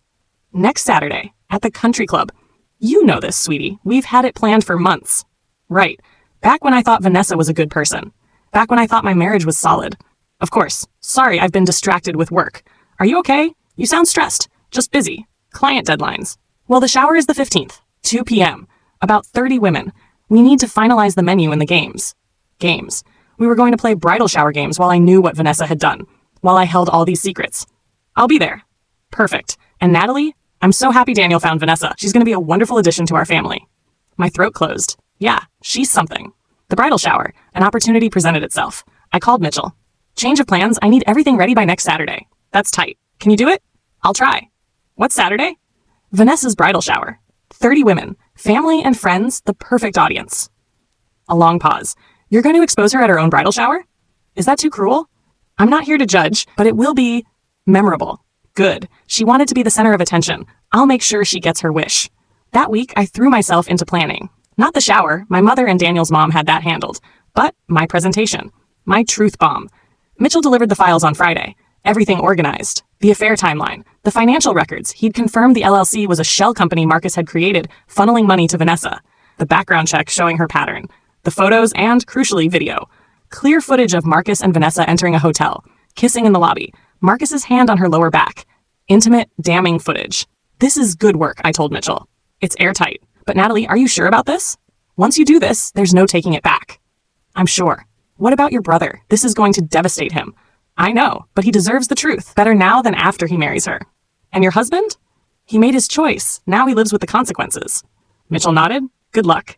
Next Saturday, at the country club. You know this, sweetie. We've had it planned for months. Right. Back when I thought Vanessa was a good person. Back when I thought my marriage was solid. Of course. Sorry, I've been distracted with work. Are you okay? You sound stressed. Just busy. Client deadlines. Well, the shower is the 15th, 2 p.m. About 30 women. We need to finalize the menu and the games. Games. We were going to play bridal shower games while I knew what Vanessa had done. While I held all these secrets. I'll be there. Perfect. And Natalie? I'm so happy Daniel found Vanessa. She's going to be a wonderful addition to our family. My throat closed. Yeah, she's something. The bridal shower. An opportunity presented itself. I called Mitchell. Change of plans. I need everything ready by next Saturday. That's tight. Can you do it? I'll try. What's Saturday? Vanessa's bridal shower. 30 women. Family and friends. The perfect audience. A long pause. You're going to expose her at her own bridal shower? Is that too cruel? I'm not here to judge, but it will be memorable. Good. She wanted to be the center of attention. I'll make sure she gets her wish. That week, I threw myself into planning. Not the shower, my mother and Daniel's mom had that handled, but my presentation. My truth bomb. Mitchell delivered the files on Friday. Everything organized. The affair timeline. The financial records. He'd confirmed the LLC was a shell company Marcus had created, funneling money to Vanessa. The background check showing her pattern. The photos and, crucially, video. Clear footage of Marcus and Vanessa entering a hotel, kissing in the lobby, Marcus's hand on her lower back. Intimate, damning footage. This is good work, I told Mitchell. It's airtight. But Natalie, are you sure about this? Once you do this, there's no taking it back. I'm sure. What about your brother? This is going to devastate him. I know, but he deserves the truth. Better now than after he marries her. And your husband? He made his choice. Now he lives with the consequences. Mitchell nodded. Good luck.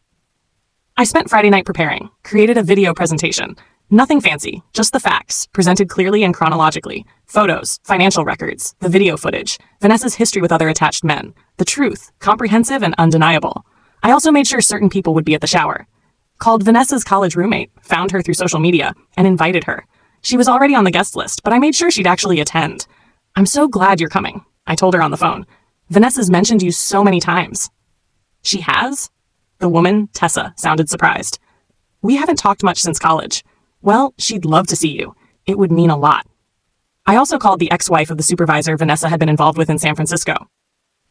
I spent Friday night preparing, created a video presentation. Nothing fancy, just the facts, presented clearly and chronologically. Photos, financial records, the video footage, Vanessa's history with other attached men. The truth, comprehensive and undeniable. I also made sure certain people would be at the shower. Called Vanessa's college roommate, found her through social media, and invited her. She was already on the guest list, but I made sure she'd actually attend. I'm so glad you're coming, I told her on the phone. Vanessa's mentioned you so many times. She has? The woman, Tessa, sounded surprised. We haven't talked much since college. Well, she'd love to see you. It would mean a lot. I also called the ex-wife of the supervisor Vanessa had been involved with in San Francisco.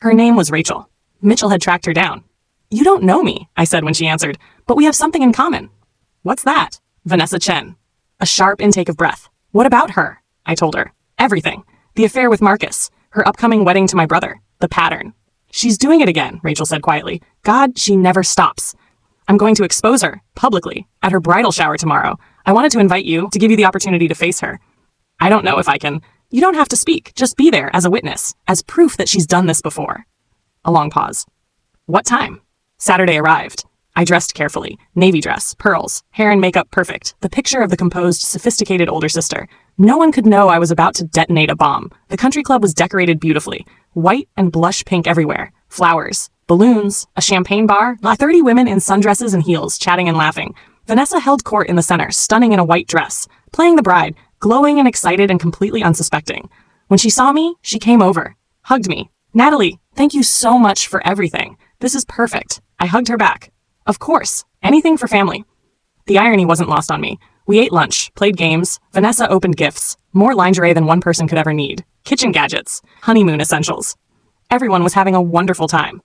Her name was Rachel. Mitchell had tracked her down. You don't know me, I said when she answered, but we have something in common. What's that? Vanessa Chen. A sharp intake of breath. What about her? I told her. Everything. The affair with Marcus. Her upcoming wedding to my brother. The pattern. She's doing it again, Rachel said quietly. God, she never stops. I'm going to expose her, publicly, at her bridal shower tomorrow. I wanted to invite you to give you the opportunity to face her. I don't know if I can. You don't have to speak. Just be there as a witness, as proof that she's done this before. A long pause. What time? Saturday arrived. I dressed carefully. Navy dress, pearls, hair and makeup perfect. The picture of the composed, sophisticated older sister. No one could know I was about to detonate a bomb. The country club was decorated beautifully. White and blush pink everywhere. Flowers, balloons, a champagne bar, 30 women in sundresses and heels, chatting and laughing. Vanessa held court in the center, stunning in a white dress, playing the bride, glowing and excited and completely unsuspecting. When she saw me, she came over, hugged me. Natalie, thank you so much for everything. This is perfect. I hugged her back. Of course, anything for family. The irony wasn't lost on me. We ate lunch, played games, Vanessa opened gifts, more lingerie than one person could ever need, kitchen gadgets, honeymoon essentials. Everyone was having a wonderful time.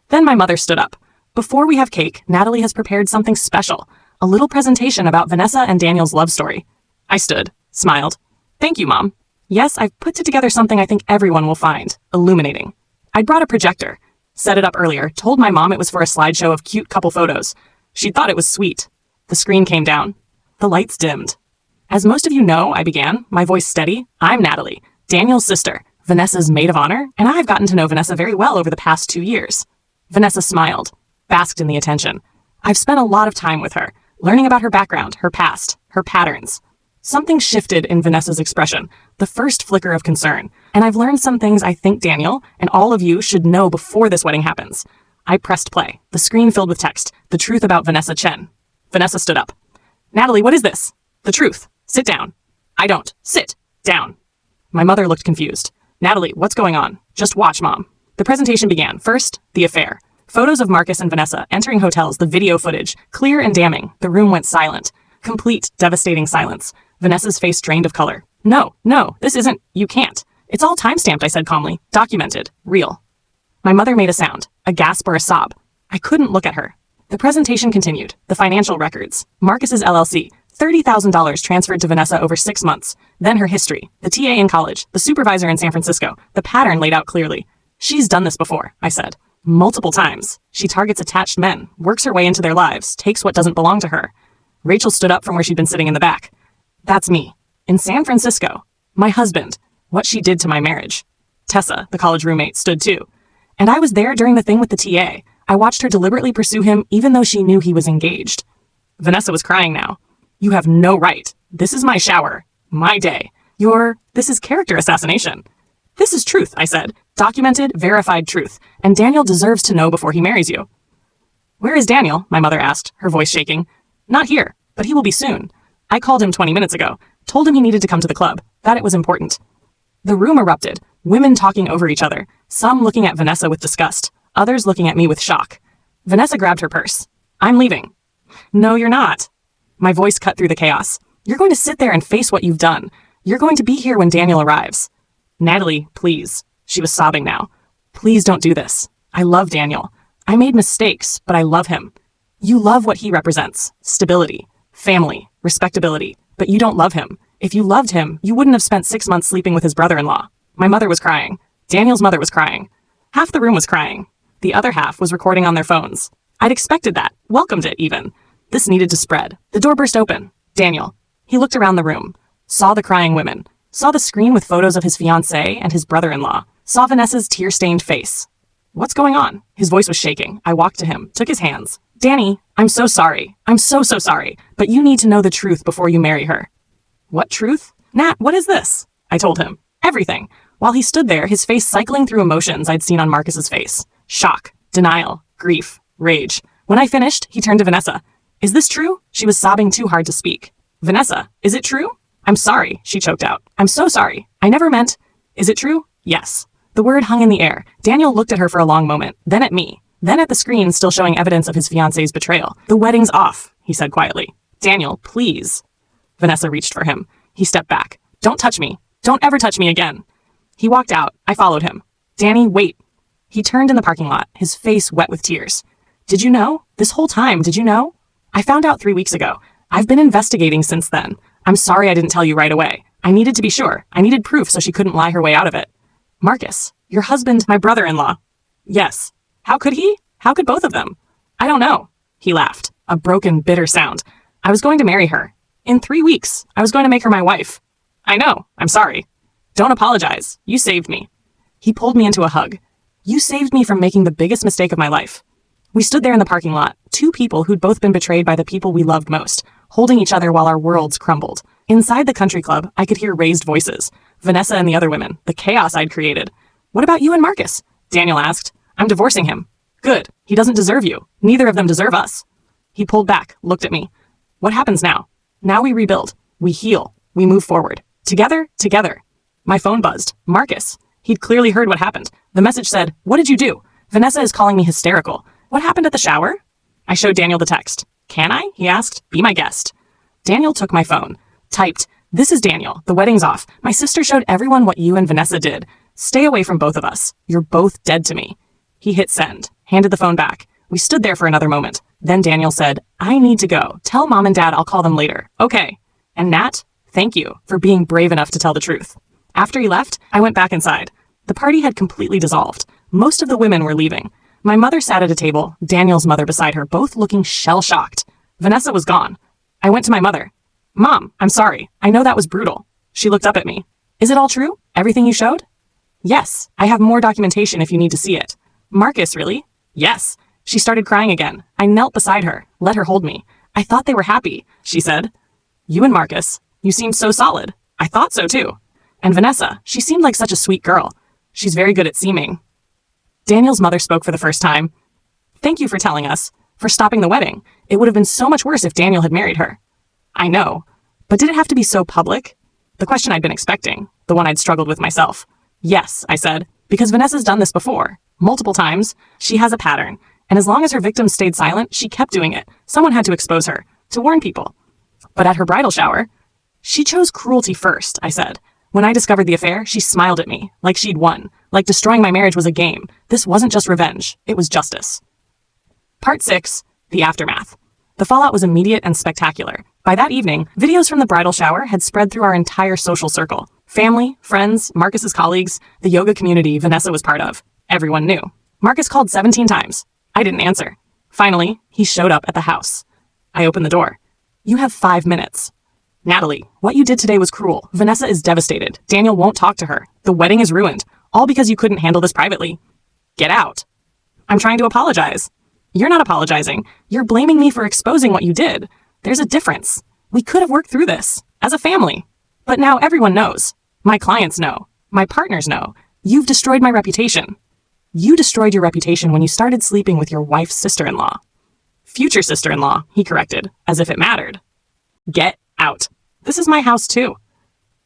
Then my mother stood up. Before we have cake, Natalie has prepared something special, a little presentation about Vanessa and Daniel's love story. I stood, smiled. Thank you, Mom. Yes, I've put together something I think everyone will find illuminating. I'd brought a projector, set it up earlier, told my mom it was for a slideshow of cute couple photos. She thought it was sweet. The screen came down. The lights dimmed. As most of you know, I began, my voice steady. I'm Natalie, Daniel's sister, Vanessa's maid of honor, and I've gotten to know Vanessa very well over the past 2 years. Vanessa smiled, basked in the attention. I've spent a lot of time with her, learning about her background, her past, her patterns. Something shifted in Vanessa's expression, the first flicker of concern, and I've learned some things I think Daniel and all of you should know before this wedding happens. I pressed play, the screen filled with text, the truth about Vanessa Chen. Vanessa stood up. Natalie, what is this? The truth. Sit down. I don't. Sit down. My mother looked confused. Natalie, what's going on? Just watch, Mom. The presentation began. First, the affair. Photos of Marcus and Vanessa entering hotels, the video footage, clear and damning. The room went silent. Complete, devastating silence. Vanessa's face drained of color. No, this isn't, you can't. It's all time-stamped, I said calmly. Documented. Real. My mother made a sound, a gasp or a sob. I couldn't look at her. The presentation continued. The financial records. Marcus's LLC. $30,000 transferred to Vanessa over 6 months. Then her history. The TA in college. The supervisor in San Francisco. The pattern laid out clearly. She's done this before, I said. Multiple times. She targets attached men, works her way into their lives, takes what doesn't belong to her. Rachel stood up from where she'd been sitting in the back. That's me. In San Francisco. My husband. What she did to my marriage. Tessa, the college roommate, stood too. And I was there during the thing with the TA. I watched her deliberately pursue him even though she knew he was engaged. Vanessa was crying now. You have no right. This is my shower. My day. This is character assassination. This is truth, I said. Documented, verified truth. And Daniel deserves to know before he marries you. Where is Daniel? My mother asked, her voice shaking. Not here, but he will be soon. I called him 20 minutes ago. Told him he needed to come to the club. That it was important. The room erupted. Women talking over each other. some looking at Vanessa with disgust, others looking at me with shock. Vanessa grabbed her purse. I'm leaving. No, you're not. My voice cut through the chaos. You're going to sit there and face what you've done. You're going to be here when Daniel arrives. Natalie, please. She was sobbing now. Please don't do this. I love Daniel. I made mistakes, but I love him. You love what he represents. Stability, family, respectability. But you don't love him. If you loved him, you wouldn't have spent 6 months sleeping with his brother-in-law. My mother was crying. Daniel's mother was crying. Half the room was crying. The other half was recording on their phones. I'd expected that, welcomed it even. This needed to spread. The door burst open. Daniel. He looked around the room, saw the crying women, saw the screen with photos of his fiancée and his brother-in-law, saw Vanessa's tear-stained face. What's going on? His voice was shaking. I walked to him, took his hands. Danny, I'm so sorry. I'm so sorry. But you need to know the truth before you marry her. What truth? Nat, what is this? I told him. Everything. While he stood there, his face cycling through emotions I'd seen on Marcus's face. Shock, denial, grief, rage. When I finished, he turned to Vanessa. Is this true? She was sobbing too hard to speak. Vanessa, is it true? I'm sorry, she choked out. I'm so sorry. I never meant... Is it true? Yes. The word hung in the air. Daniel looked at her for a long moment, then at me, then at the screen still showing evidence of his fiancée's betrayal. The wedding's off, he said quietly. Daniel, please. Vanessa reached for him. He stepped back. Don't touch me. Don't ever touch me again. He walked out. I followed him. Danny, wait. He turned in the parking lot, his face wet with tears. Did you know? This whole time, did you know? I found out 3 weeks ago. I've been investigating since then. I'm sorry I didn't tell you right away. I needed to be sure. I needed proof so she couldn't lie her way out of it. Marcus, your husband, my brother-in-law. Yes. How could he? How could both of them? I don't know. He laughed, a broken, bitter sound. I was going to marry her. In 3 weeks, I was going to make her my wife. I know. I'm sorry. Don't apologize. You saved me. He pulled me into a hug. You saved me from making the biggest mistake of my life. We stood there in the parking lot, two people who'd both been betrayed by the people we loved most, holding each other while our worlds crumbled. Inside the country club, I could hear raised voices. Vanessa and the other women, the chaos I'd created. What about you and Marcus? Daniel asked. I'm divorcing him. Good. He doesn't deserve you. Neither of them deserve us. He pulled back, looked at me. What happens now? Now we rebuild. We heal. We move forward. Together, together. My phone buzzed. Marcus. He'd clearly heard what happened. The message said, what did you do? Vanessa is calling me hysterical. What happened at the shower? I showed Daniel the text. Can I? He asked. Be my guest. Daniel took my phone. Typed, this is Daniel. The wedding's off. My sister showed everyone what you and Vanessa did. Stay away from both of us. You're both dead to me. He hit send, handed the phone back. We stood there for another moment. Then Daniel said, I need to go. Tell Mom and Dad I'll call them later. Okay. And Nat, thank you for being brave enough to tell the truth. After he left, I went back inside. The party had completely dissolved. Most of the women were leaving. My mother sat at a table, Daniel's mother beside her, both looking shell-shocked. Vanessa was gone. I went to my mother. Mom, I'm sorry. I know that was brutal. She looked up at me. Is it all true? Everything you showed? Yes. I have more documentation if you need to see it. Marcus, really? Yes. She started crying again. I knelt beside her, let her hold me. I thought they were happy, she said. You and Marcus, you seemed so solid. I thought so too. And Vanessa, she seemed like such a sweet girl. She's very good at seeming. Daniel's mother spoke for the first time. Thank you for telling us, for stopping the wedding. It would have been so much worse if Daniel had married her. I know. But did it have to be so public? The question I'd been expecting, the one I'd struggled with myself. Yes, I said, because Vanessa's done this before. Multiple times. She has a pattern. And as long as her victims stayed silent, she kept doing it. Someone had to expose her, to warn people. But at her bridal shower, she chose cruelty first, I said. When I discovered the affair, she smiled at me, like she'd won, like destroying my marriage was a game. This wasn't just revenge, it was justice. Part 6, the aftermath. The fallout was immediate and spectacular. By that evening, videos from the bridal shower had spread through our entire social circle. Family, friends, Marcus's colleagues, the yoga community Vanessa was part of. Everyone knew. Marcus called 17 times. I didn't answer. Finally, he showed up at the house. I opened the door. You have 5 minutes. Natalie, what you did today was cruel. Vanessa is devastated. Daniel won't talk to her. The wedding is ruined. All because you couldn't handle this privately. Get out. I'm trying to apologize. You're not apologizing. You're blaming me for exposing what you did. There's a difference. We could have worked through this. As a family. But now everyone knows. My clients know. My partners know. You've destroyed my reputation. You destroyed your reputation when you started sleeping with your wife's sister-in-law. Future sister-in-law, he corrected, as if it mattered. Get out. This is my house too.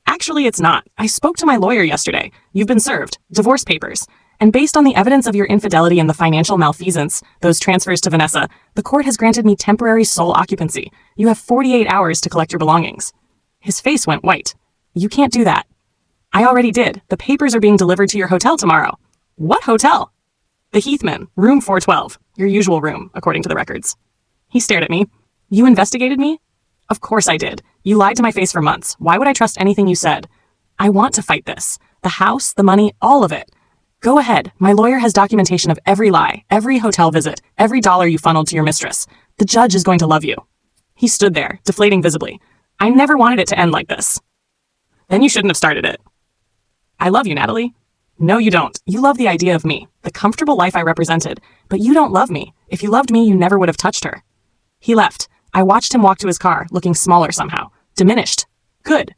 Actually, it's not. I spoke to my lawyer yesterday. You've been served. Divorce papers. And based on the evidence of your infidelity and the financial malfeasance, those transfers to Vanessa, the court has granted me temporary sole occupancy. You have 48 hours to collect your belongings. His face went white. You can't do that. I already did. The papers are being delivered to your hotel tomorrow. What hotel? The Heathman, room 412. Your usual room, according to the records. He stared at me. You investigated me? Of course I did. You lied to my face for months. Why would I trust anything you said? I want to fight this. The house, the money, all of it. Go ahead. My lawyer has documentation of every lie, every hotel visit, every dollar you funneled to your mistress. The judge is going to love you. He stood there, deflating visibly. I never wanted it to end like this. Then you shouldn't have started it. I love you, Natalie. No, you don't. You love the idea of me, the comfortable life I represented, but you don't love me. If you loved me, you never would have touched her. He left. I watched him walk to his car, looking smaller somehow. Diminished. Good.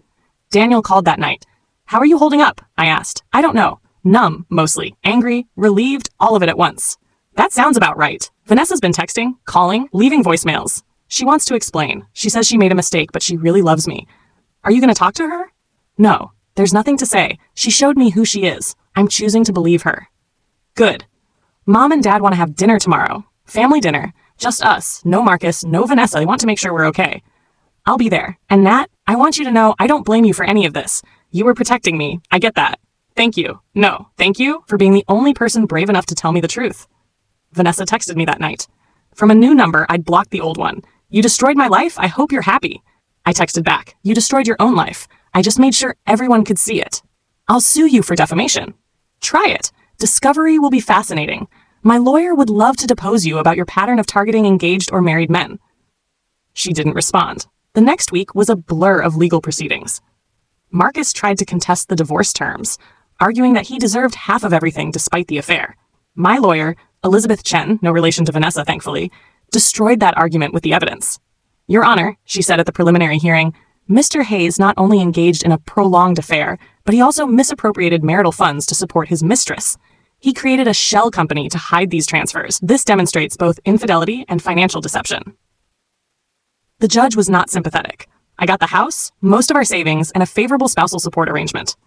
Daniel called that night. How are you holding up? I asked. I don't know. Numb, mostly. Angry, relieved, all of it at once. That sounds about right. Vanessa's been texting, calling, leaving voicemails. She wants to explain. She says she made a mistake, but she really loves me. Are you going to talk to her? No. There's nothing to say. She showed me who she is. I'm choosing to believe her. Good. Mom and Dad want to have dinner tomorrow. Family dinner. Just us. No Marcus, no Vanessa. They want to make sure we're okay. I'll be there. And Nat, I want you to know I don't blame you for any of this. You were protecting me. I get that. Thank you. No, thank you for being the only person brave enough to tell me the truth. Vanessa texted me that night. From a new number, I'd blocked the old one. You destroyed my life? I hope you're happy. I texted back. You destroyed your own life. I just made sure everyone could see it. I'll sue you for defamation. Try it. Discovery will be fascinating. My lawyer would love to depose you about your pattern of targeting engaged or married men. She didn't respond. The next week was a blur of legal proceedings. Marcus tried to contest the divorce terms, arguing that he deserved half of everything despite the affair. My lawyer, Elizabeth Chen, no relation to Vanessa, thankfully, destroyed that argument with the evidence. Your Honor, she said at the preliminary hearing, Mr. Hayes not only engaged in a prolonged affair, but he also misappropriated marital funds to support his mistress. He created a shell company to hide these transfers. This demonstrates both infidelity and financial deception. The judge was not sympathetic. I got the house, most of our savings, and a favorable spousal support arrangement.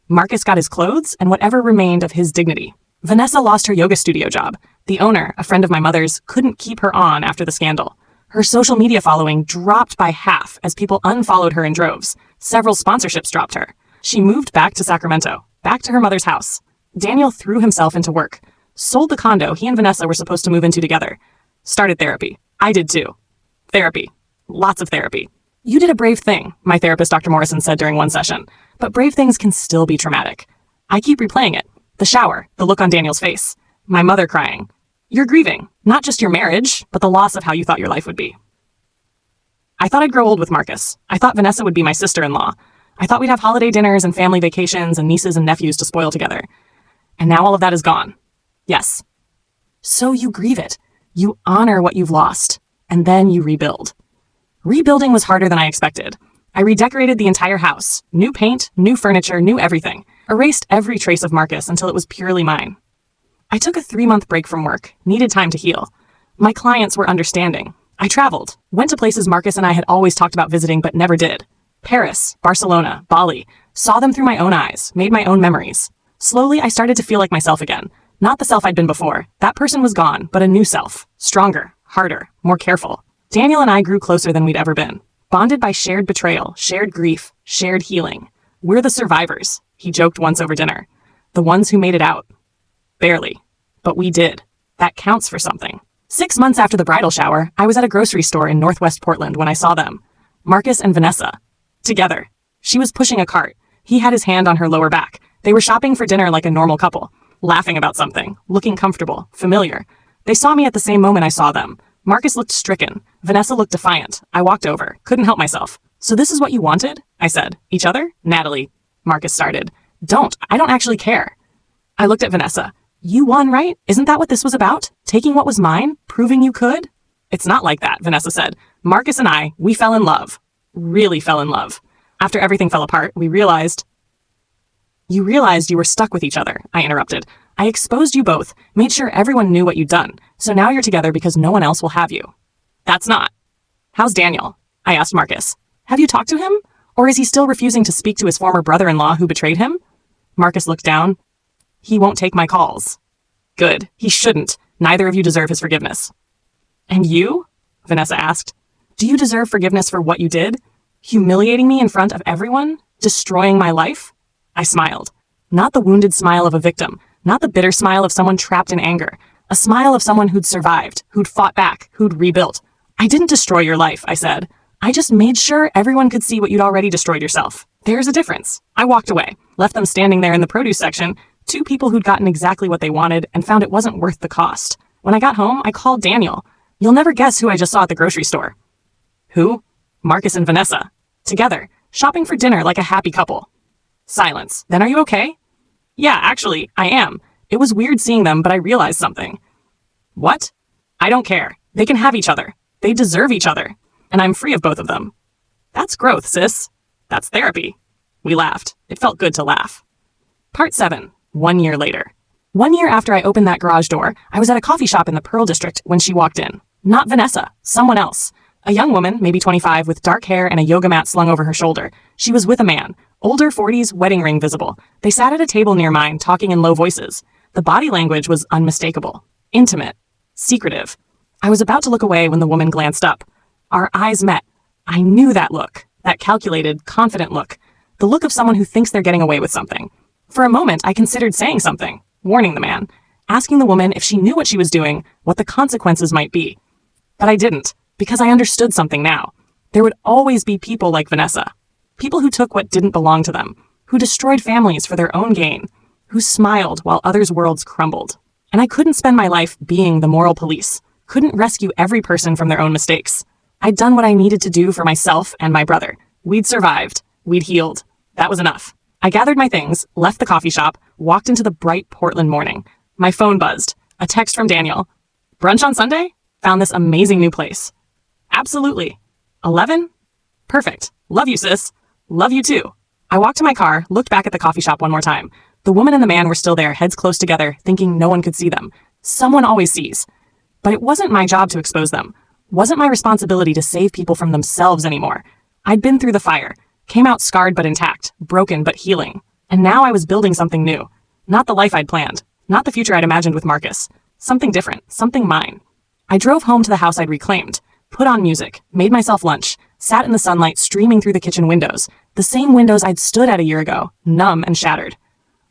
Marcus got his clothes and whatever remained of his dignity. Vanessa lost her yoga studio job. The owner, a friend of my mother's, couldn't keep her on after the scandal. Her social media following dropped by half as people unfollowed her in droves. Several sponsorships dropped her. She moved back to Sacramento, back to her mother's house. Daniel threw himself into work. Sold the condo he and Vanessa were supposed to move into together. Started therapy. I did too. Therapy. Lots of therapy. You did a brave thing, my therapist Dr. Morrison said during one session. But brave things can still be traumatic. I keep replaying it. The shower, the look on Daniel's face. My mother crying. You're grieving, not just your marriage, but the loss of how you thought your life would be. I thought I'd grow old with Marcus. I thought Vanessa would be my sister-in-law. I thought we'd have holiday dinners and family vacations and nieces and nephews to spoil together. And now all of that is gone. Yes. So you grieve it. You honor what you've lost. And then you rebuild. Rebuilding was harder than I expected. I redecorated the entire house. New paint, new furniture, new everything. Erased every trace of Marcus until it was purely mine. I took a 3-month break from work, needed time to heal. My clients were understanding. I traveled, went to places Marcus and I had always talked about visiting but never did. Paris, Barcelona, Bali. Saw them through my own eyes, made my own memories. Slowly, I started to feel like myself again. Not the self I'd been before. That person was gone, but a new self. Stronger, harder, more careful. Daniel and I grew closer than we'd ever been. Bonded by shared betrayal, shared grief, shared healing. We're the survivors, he joked once over dinner. The ones who made it out. Barely. But we did. That counts for something. 6 months after the bridal shower, I was at a grocery store in Northwest Portland when I saw them. Marcus and Vanessa. Together. She was pushing a cart. He had his hand on her lower back. They were shopping for dinner like a normal couple. Laughing about something. Looking comfortable. Familiar. They saw me at the same moment I saw them. Marcus looked stricken. Vanessa looked defiant. I walked over. Couldn't help myself. So this is what you wanted? I said. Each other? Natalie. Marcus started. Don't. I don't actually care. I looked at Vanessa. You won, right? Isn't that what this was about? Taking what was mine? Proving you could? It's not like that, Vanessa said. Marcus and I, we fell in love. Really fell in love. After everything fell apart, we realized... You realized you were stuck with each other, I interrupted. I exposed you both, made sure everyone knew what you'd done. So now you're together because no one else will have you. That's not. How's Daniel? I asked Marcus. Have you talked to him? Or is he still refusing to speak to his former brother-in-law who betrayed him? Marcus looked down. He won't take my calls. Good. He shouldn't. Neither of you deserve his forgiveness. And you? Vanessa asked. Do you deserve forgiveness for what you did? Humiliating me in front of everyone? Destroying my life? I smiled. Not the wounded smile of a victim, not the bitter smile of someone trapped in anger. A smile of someone who'd survived, who'd fought back, who'd rebuilt. I didn't destroy your life, I said. I just made sure everyone could see what you'd already destroyed yourself. There's a difference. I walked away, left them standing there in the produce section, two people who'd gotten exactly what they wanted and found it wasn't worth the cost. When I got home, I called Daniel. You'll never guess who I just saw at the grocery store. Who? Marcus and Vanessa. Together, shopping for dinner like a happy couple. Silence. Then are you okay? Yeah, actually, I am. It was weird seeing them, but I realized something. What? I don't care. They can have each other. They deserve each other. And I'm free of both of them. That's growth, sis. That's therapy. We laughed. It felt good to laugh. Part 7. 1 year later. 1 year after I opened that garage door, I was at a coffee shop in the Pearl District when she walked in. Not Vanessa. Someone else. A young woman, maybe 25, with dark hair and a yoga mat slung over her shoulder. She was with a man. Older 40s, wedding ring visible. They sat at a table near mine, talking in low voices. The body language was unmistakable. Intimate. Secretive. I was about to look away when the woman glanced up. Our eyes met. I knew that look. That calculated, confident look. The look of someone who thinks they're getting away with something. For a moment, I considered saying something. Warning the man. Asking the woman if she knew what she was doing, what the consequences might be. But I didn't. Because I understood something now. There would always be people like Vanessa. People who took what didn't belong to them. Who destroyed families for their own gain. Who smiled while others' worlds crumbled. And I couldn't spend my life being the moral police. Couldn't rescue every person from their own mistakes. I'd done what I needed to do for myself and my brother. We'd survived. We'd healed. That was enough. I gathered my things, left the coffee shop, walked into the bright Portland morning. My phone buzzed. A text from Daniel. Brunch on Sunday? Found this amazing new place. Absolutely. 11? Perfect. Love you, sis. Love you too. I walked to my car, looked back at the coffee shop one more time. The woman and the man were still there, heads close together, thinking no one could see them. Someone always sees. But it wasn't my job to expose them. Wasn't my responsibility to save people from themselves anymore. I'd been through the fire, came out scarred but intact, broken but healing. And now I was building something new. Not the life I'd planned. Not the future I'd imagined with Marcus. Something different. Something mine. I drove home to the house I'd reclaimed. Put on music, made myself lunch, sat in the sunlight streaming through the kitchen windows, the same windows I'd stood at a year ago, numb and shattered.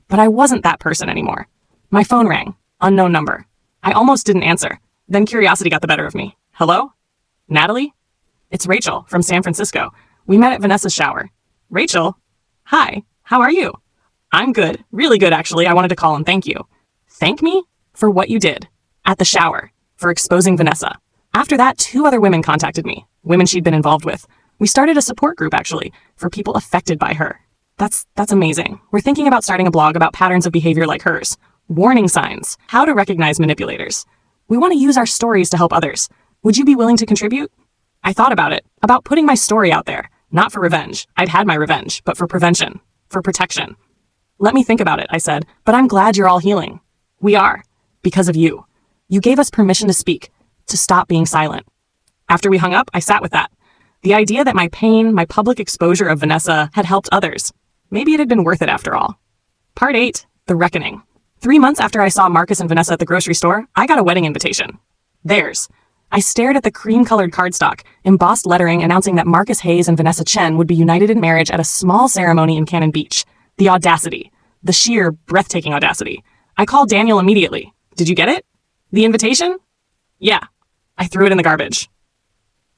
But I wasn't that person anymore. My phone rang. Unknown number. I almost didn't answer. Then curiosity got the better of me. Hello? Natalie? It's Rachel from San Francisco. We met at Vanessa's shower. Rachel? Hi, how are you? I'm good. Really good, actually. I wanted to call and thank you. Thank me? For what you did. At the shower. For exposing Vanessa. After that, 2 other women contacted me. Women she'd been involved with. We started a support group, actually, for people affected by her. That's amazing. We're thinking about starting a blog about patterns of behavior like hers. Warning signs. How to recognize manipulators. We want to use our stories to help others. Would you be willing to contribute? I thought about it. About putting my story out there. Not for revenge. I'd had my revenge, but for prevention. For protection. Let me think about it, I said. But I'm glad you're all healing. We are. Because of you. You gave us permission to speak. To stop being silent. After we hung up, I sat with that. The idea that my pain, my public exposure of Vanessa, had helped others. Maybe it had been worth it after all. Part 8. The Reckoning. 3 months after I saw Marcus and Vanessa at the grocery store, I got a wedding invitation. Theirs. I stared at the cream-colored cardstock, embossed lettering announcing that Marcus Hayes and Vanessa Chen would be united in marriage at a small ceremony in Cannon Beach. The audacity. The sheer, breathtaking audacity. I called Daniel immediately. Did you get it? The invitation? Yeah. I threw it in the garbage.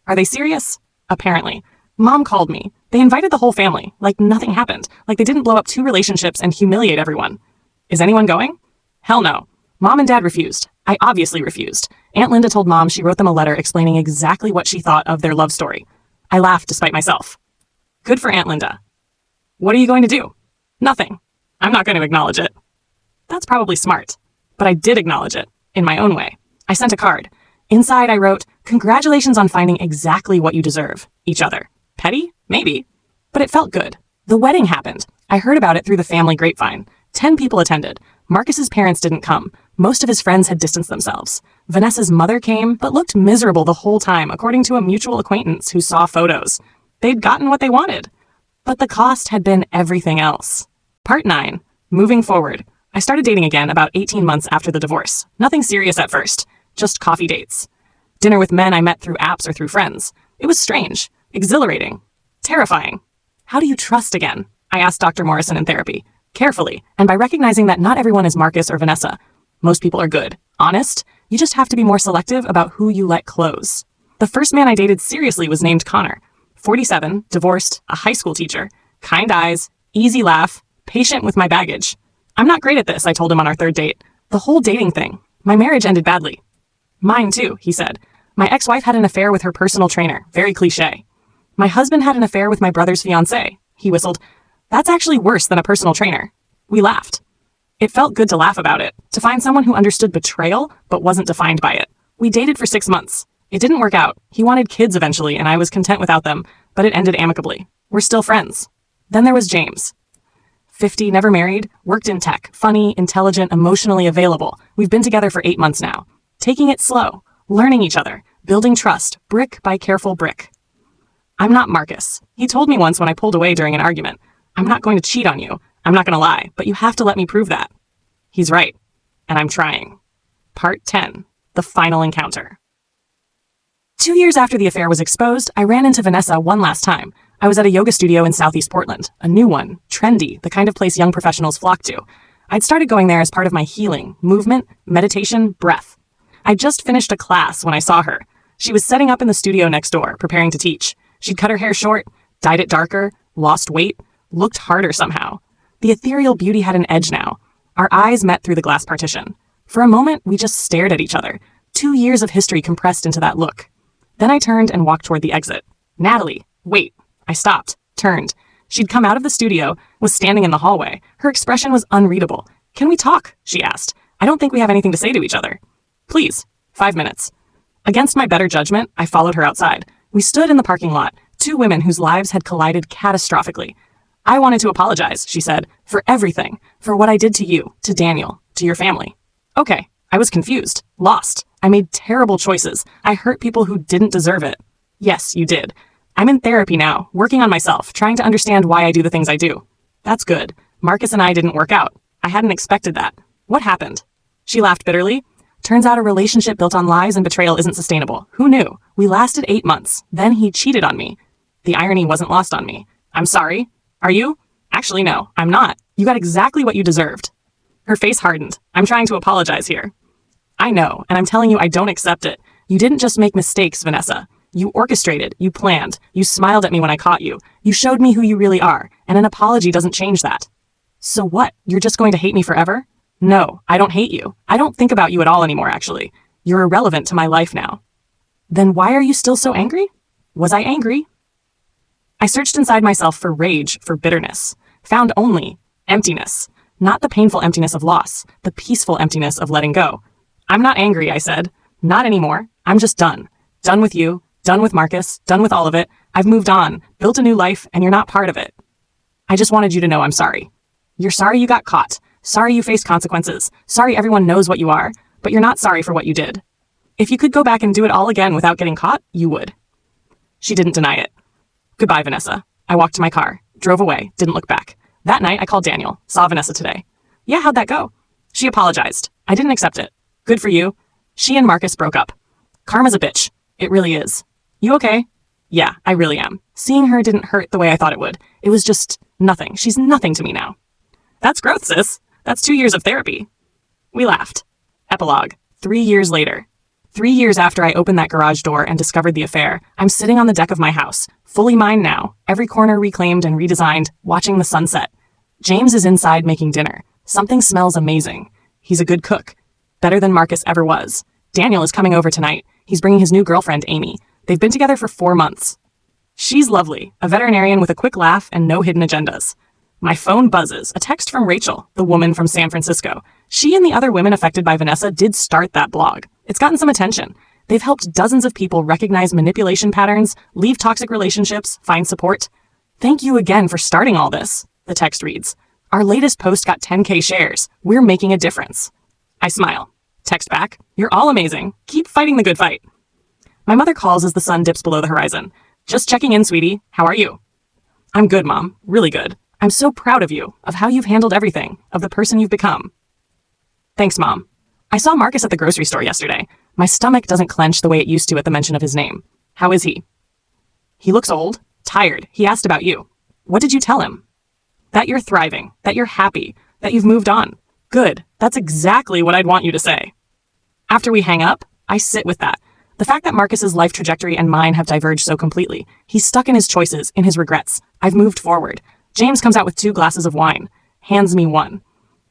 Are they serious? Apparently. Mom called me. They invited the whole family, like nothing happened, like they didn't blow up 2 relationships and humiliate everyone. Is anyone going? Hell no. Mom and Dad refused. I obviously refused. Aunt Linda told Mom she wrote them a letter explaining exactly what she thought of their love story. I laughed despite myself. Good for Aunt Linda. What are you going to do? Nothing. I'm not going to acknowledge it. That's probably smart. But I did acknowledge it, in my own way. I sent a card. Inside I wrote, "Congratulations on finding exactly what you deserve. Each other." Petty? Maybe. But it felt good. The wedding happened. I heard about it through the family grapevine. 10 people attended. Marcus's parents didn't come. Most of his friends had distanced themselves. Vanessa's mother came, but looked miserable the whole time, according to a mutual acquaintance who saw photos. They'd gotten what they wanted. But the cost had been everything else. Part 9. Moving forward. I started dating again about 18 months after the divorce. Nothing serious at first, just coffee dates. Dinner with men I met through apps or through friends. It was strange, exhilarating, terrifying. How do you trust again? I asked Dr. Morrison in therapy, carefully, and by recognizing that not everyone is Marcus or Vanessa. Most people are good, honest. You just have to be more selective about who you let close. The first man I dated seriously was named Connor. 47, divorced, a high school teacher, kind eyes, easy laugh, patient with my baggage. I'm not great at this, I told him on our third date. The whole dating thing. My marriage ended badly. Mine too, he said. My ex-wife had an affair with her personal trainer, very cliche. My husband had an affair with my brother's fiancée. He whistled. That's actually worse than a personal trainer. We laughed. It felt good to laugh about it, to find someone who understood betrayal but wasn't defined by it. We dated for 6 months. It didn't work out. He wanted kids eventually, and I was content without them, but it ended amicably. We're still friends. Then there was James. 50, never married, worked in tech, funny, intelligent, emotionally available. We've been together for 8 months now. Taking it slow, learning each other, building trust, brick by careful brick. I'm not Marcus. He told me once when I pulled away during an argument, I'm not going to cheat on you. I'm not going to lie, but you have to let me prove that. He's right, and I'm trying. Part 10, the final encounter. 2 years after the affair was exposed, I ran into Vanessa one last time. I was at a yoga studio in Southeast Portland, a new one, trendy, the kind of place young professionals flock to. I'd started going there as part of my healing, movement, meditation, breath. I'd just finished a class when I saw her. She was setting up in the studio next door, preparing to teach. She'd cut her hair short, dyed it darker, lost weight, looked harder somehow. The ethereal beauty had an edge now. Our eyes met through the glass partition. For a moment, we just stared at each other. 2 years of history compressed into that look. Then I turned and walked toward the exit. Natalie, wait. I stopped, turned. She'd come out of the studio, was standing in the hallway. Her expression was unreadable. Can we talk? She asked. I don't think we have anything to say to each other. Please. 5 minutes. Against my better judgment, I followed her outside. We stood in the parking lot, 2 women whose lives had collided catastrophically. I wanted to apologize, she said, for everything, for what I did to you, to Daniel, to your family. Okay. I was confused, lost. I made terrible choices. I hurt people who didn't deserve it. Yes, you did. I'm in therapy now, working on myself, trying to understand why I do the things I do. That's good. Marcus and I didn't work out. I hadn't expected that. What happened? She laughed bitterly. Turns out a relationship built on lies and betrayal isn't sustainable. Who knew? We lasted 8 months. Then he cheated on me. The irony wasn't lost on me. I'm sorry. Are you? Actually, no, I'm not. You got exactly what you deserved. Her face hardened. I'm trying to apologize here. I know, and I'm telling you I don't accept it. You didn't just make mistakes, Vanessa. You orchestrated, you planned, you smiled at me when I caught you. You showed me who you really are, and an apology doesn't change that. So what? You're just going to hate me forever? No, I don't hate you. I don't think about you at all anymore, actually. You're irrelevant to my life now. Then why are you still so angry? Was I angry? I searched inside myself for rage, for bitterness. Found only emptiness. Not the painful emptiness of loss, the peaceful emptiness of letting go. I'm not angry, I said. Not anymore. I'm just done. Done with you, done with Marcus, done with all of it. I've moved on, built a new life, and you're not part of it. I just wanted you to know I'm sorry. You're sorry you got caught. Sorry you faced consequences. Sorry everyone knows what you are, but you're not sorry for what you did. If you could go back and do it all again without getting caught, you would. She didn't deny it. Goodbye, Vanessa. I walked to my car, drove away, didn't look back. That night, I called Daniel, saw Vanessa today. Yeah, how'd that go? She apologized. I didn't accept it. Good for you. She and Marcus broke up. Karma's a bitch. It really is. You okay? Yeah, I really am. Seeing her didn't hurt the way I thought it would. It was just nothing. She's nothing to me now. That's growth, sis. That's 2 years of therapy. We laughed. Epilogue. 3 years later. 3 years after I opened that garage door and discovered the affair, I'm sitting on the deck of my house, fully mine now, every corner reclaimed and redesigned, watching the sunset. James is inside making dinner. Something smells amazing. He's a good cook. Better than Marcus ever was. Daniel is coming over tonight. He's bringing his new girlfriend, Amy. They've been together for 4 months. She's lovely, a veterinarian with a quick laugh and no hidden agendas. My phone buzzes, a text from Rachel, the woman from San Francisco. She and the other women affected by Vanessa did start that blog. It's gotten some attention. They've helped dozens of people recognize manipulation patterns, leave toxic relationships, find support. Thank you again for starting all this, the text reads. Our latest post got 10K shares. We're making a difference. I smile. Text back, you're all amazing. Keep fighting the good fight. My mother calls as the sun dips below the horizon. Just checking in, sweetie. How are you? I'm good, Mom. Really good. I'm so proud of you, of how you've handled everything, of the person you've become. Thanks, Mom. I saw Marcus at the grocery store yesterday. My stomach doesn't clench the way it used to at the mention of his name. How is he? He looks old, tired. He asked about you. What did you tell him? That you're thriving, that you're happy, that you've moved on. Good. That's exactly what I'd want you to say. After we hang up, I sit with that. The fact that Marcus's life trajectory and mine have diverged so completely. He's stuck in his choices, in his regrets. I've moved forward. James comes out with 2 glasses of wine, hands me one.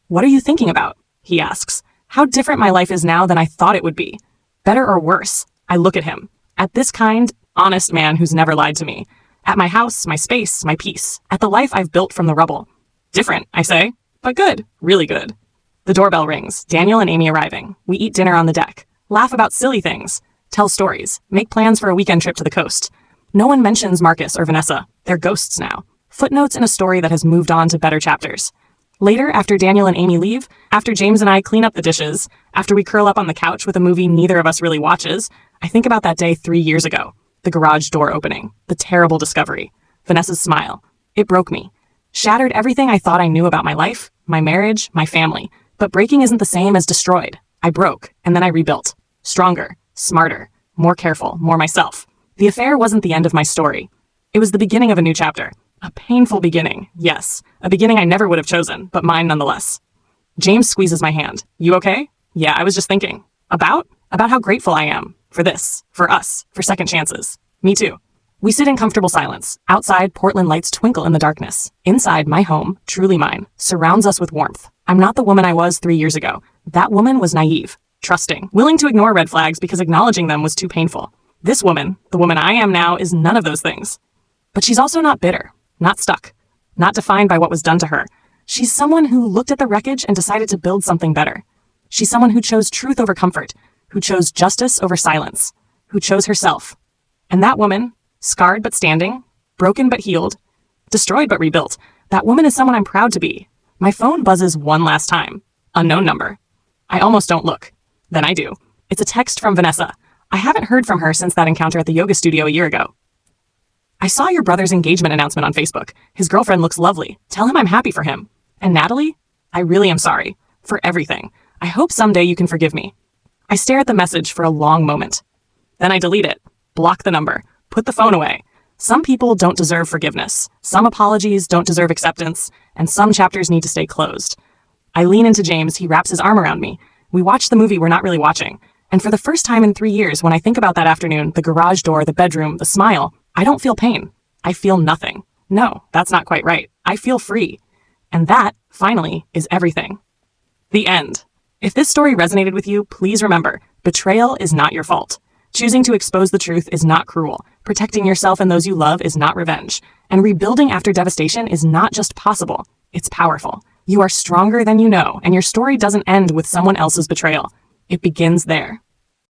What are you thinking about? He asks. How different my life is now than I thought it would be. Better or worse? I look at him. At this kind, honest man who's never lied to me. At my house, my space, my peace. At the life I've built from the rubble. Different, I say, but good, really good. The doorbell rings, Daniel and Amy arriving. We eat dinner on the deck, laugh about silly things, tell stories, make plans for a weekend trip to the coast. No one mentions Marcus or Vanessa. They're ghosts now. Footnotes in a story that has moved on to better chapters. Later, after Daniel and Amy leave, after James and I clean up the dishes, after we curl up on the couch with a movie neither of us really watches, I think about that day 3 years ago. The garage door opening, the terrible discovery, Vanessa's smile. It broke me. Shattered everything I thought I knew about my life, my marriage, my family. But breaking isn't the same as destroyed. I broke, and then I rebuilt. Stronger, smarter, more careful, more myself. The affair wasn't the end of my story. It was the beginning of a new chapter. A painful beginning, yes. A beginning I never would have chosen, but mine nonetheless. James squeezes my hand. You okay? Yeah, I was just thinking. About how grateful I am. For this. For us. For second chances. Me too. We sit in comfortable silence. Outside, Portland lights twinkle in the darkness. Inside, my home, truly mine, surrounds us with warmth. I'm not the woman I was 3 years ago. That woman was naive, trusting, willing to ignore red flags because acknowledging them was too painful. This woman, the woman I am now, is none of those things. But she's also not bitter, not stuck, not defined by what was done to her. She's someone who looked at the wreckage and decided to build something better. She's someone who chose truth over comfort, who chose justice over silence, who chose herself. And that woman, scarred but standing, broken but healed, destroyed but rebuilt, that woman is someone I'm proud to be. My phone buzzes one last time. Unknown number. I almost don't look. Then I do. It's a text from Vanessa. I haven't heard from her since that encounter at the yoga studio a year ago. I saw your brother's engagement announcement on Facebook. His girlfriend looks lovely. Tell him I'm happy for him. And Natalie? I really am sorry. For everything. I hope someday you can forgive me. I stare at the message for a long moment. Then I delete it. Block the number. Put the phone away. Some people don't deserve forgiveness. Some apologies don't deserve acceptance. And some chapters need to stay closed. I lean into James. He wraps his arm around me. We watch the movie we're not really watching. And for the first time in 3 years, when I think about that afternoon, the garage door, the bedroom, the smile, I don't feel pain. I feel nothing. No, that's not quite right. I feel free. And that, finally, is everything. The end. If this story resonated with you, please remember, betrayal is not your fault. Choosing to expose the truth is not cruel. Protecting yourself and those you love is not revenge. And rebuilding after devastation is not just possible, it's powerful. You are stronger than you know, and your story doesn't end with someone else's betrayal. It begins there.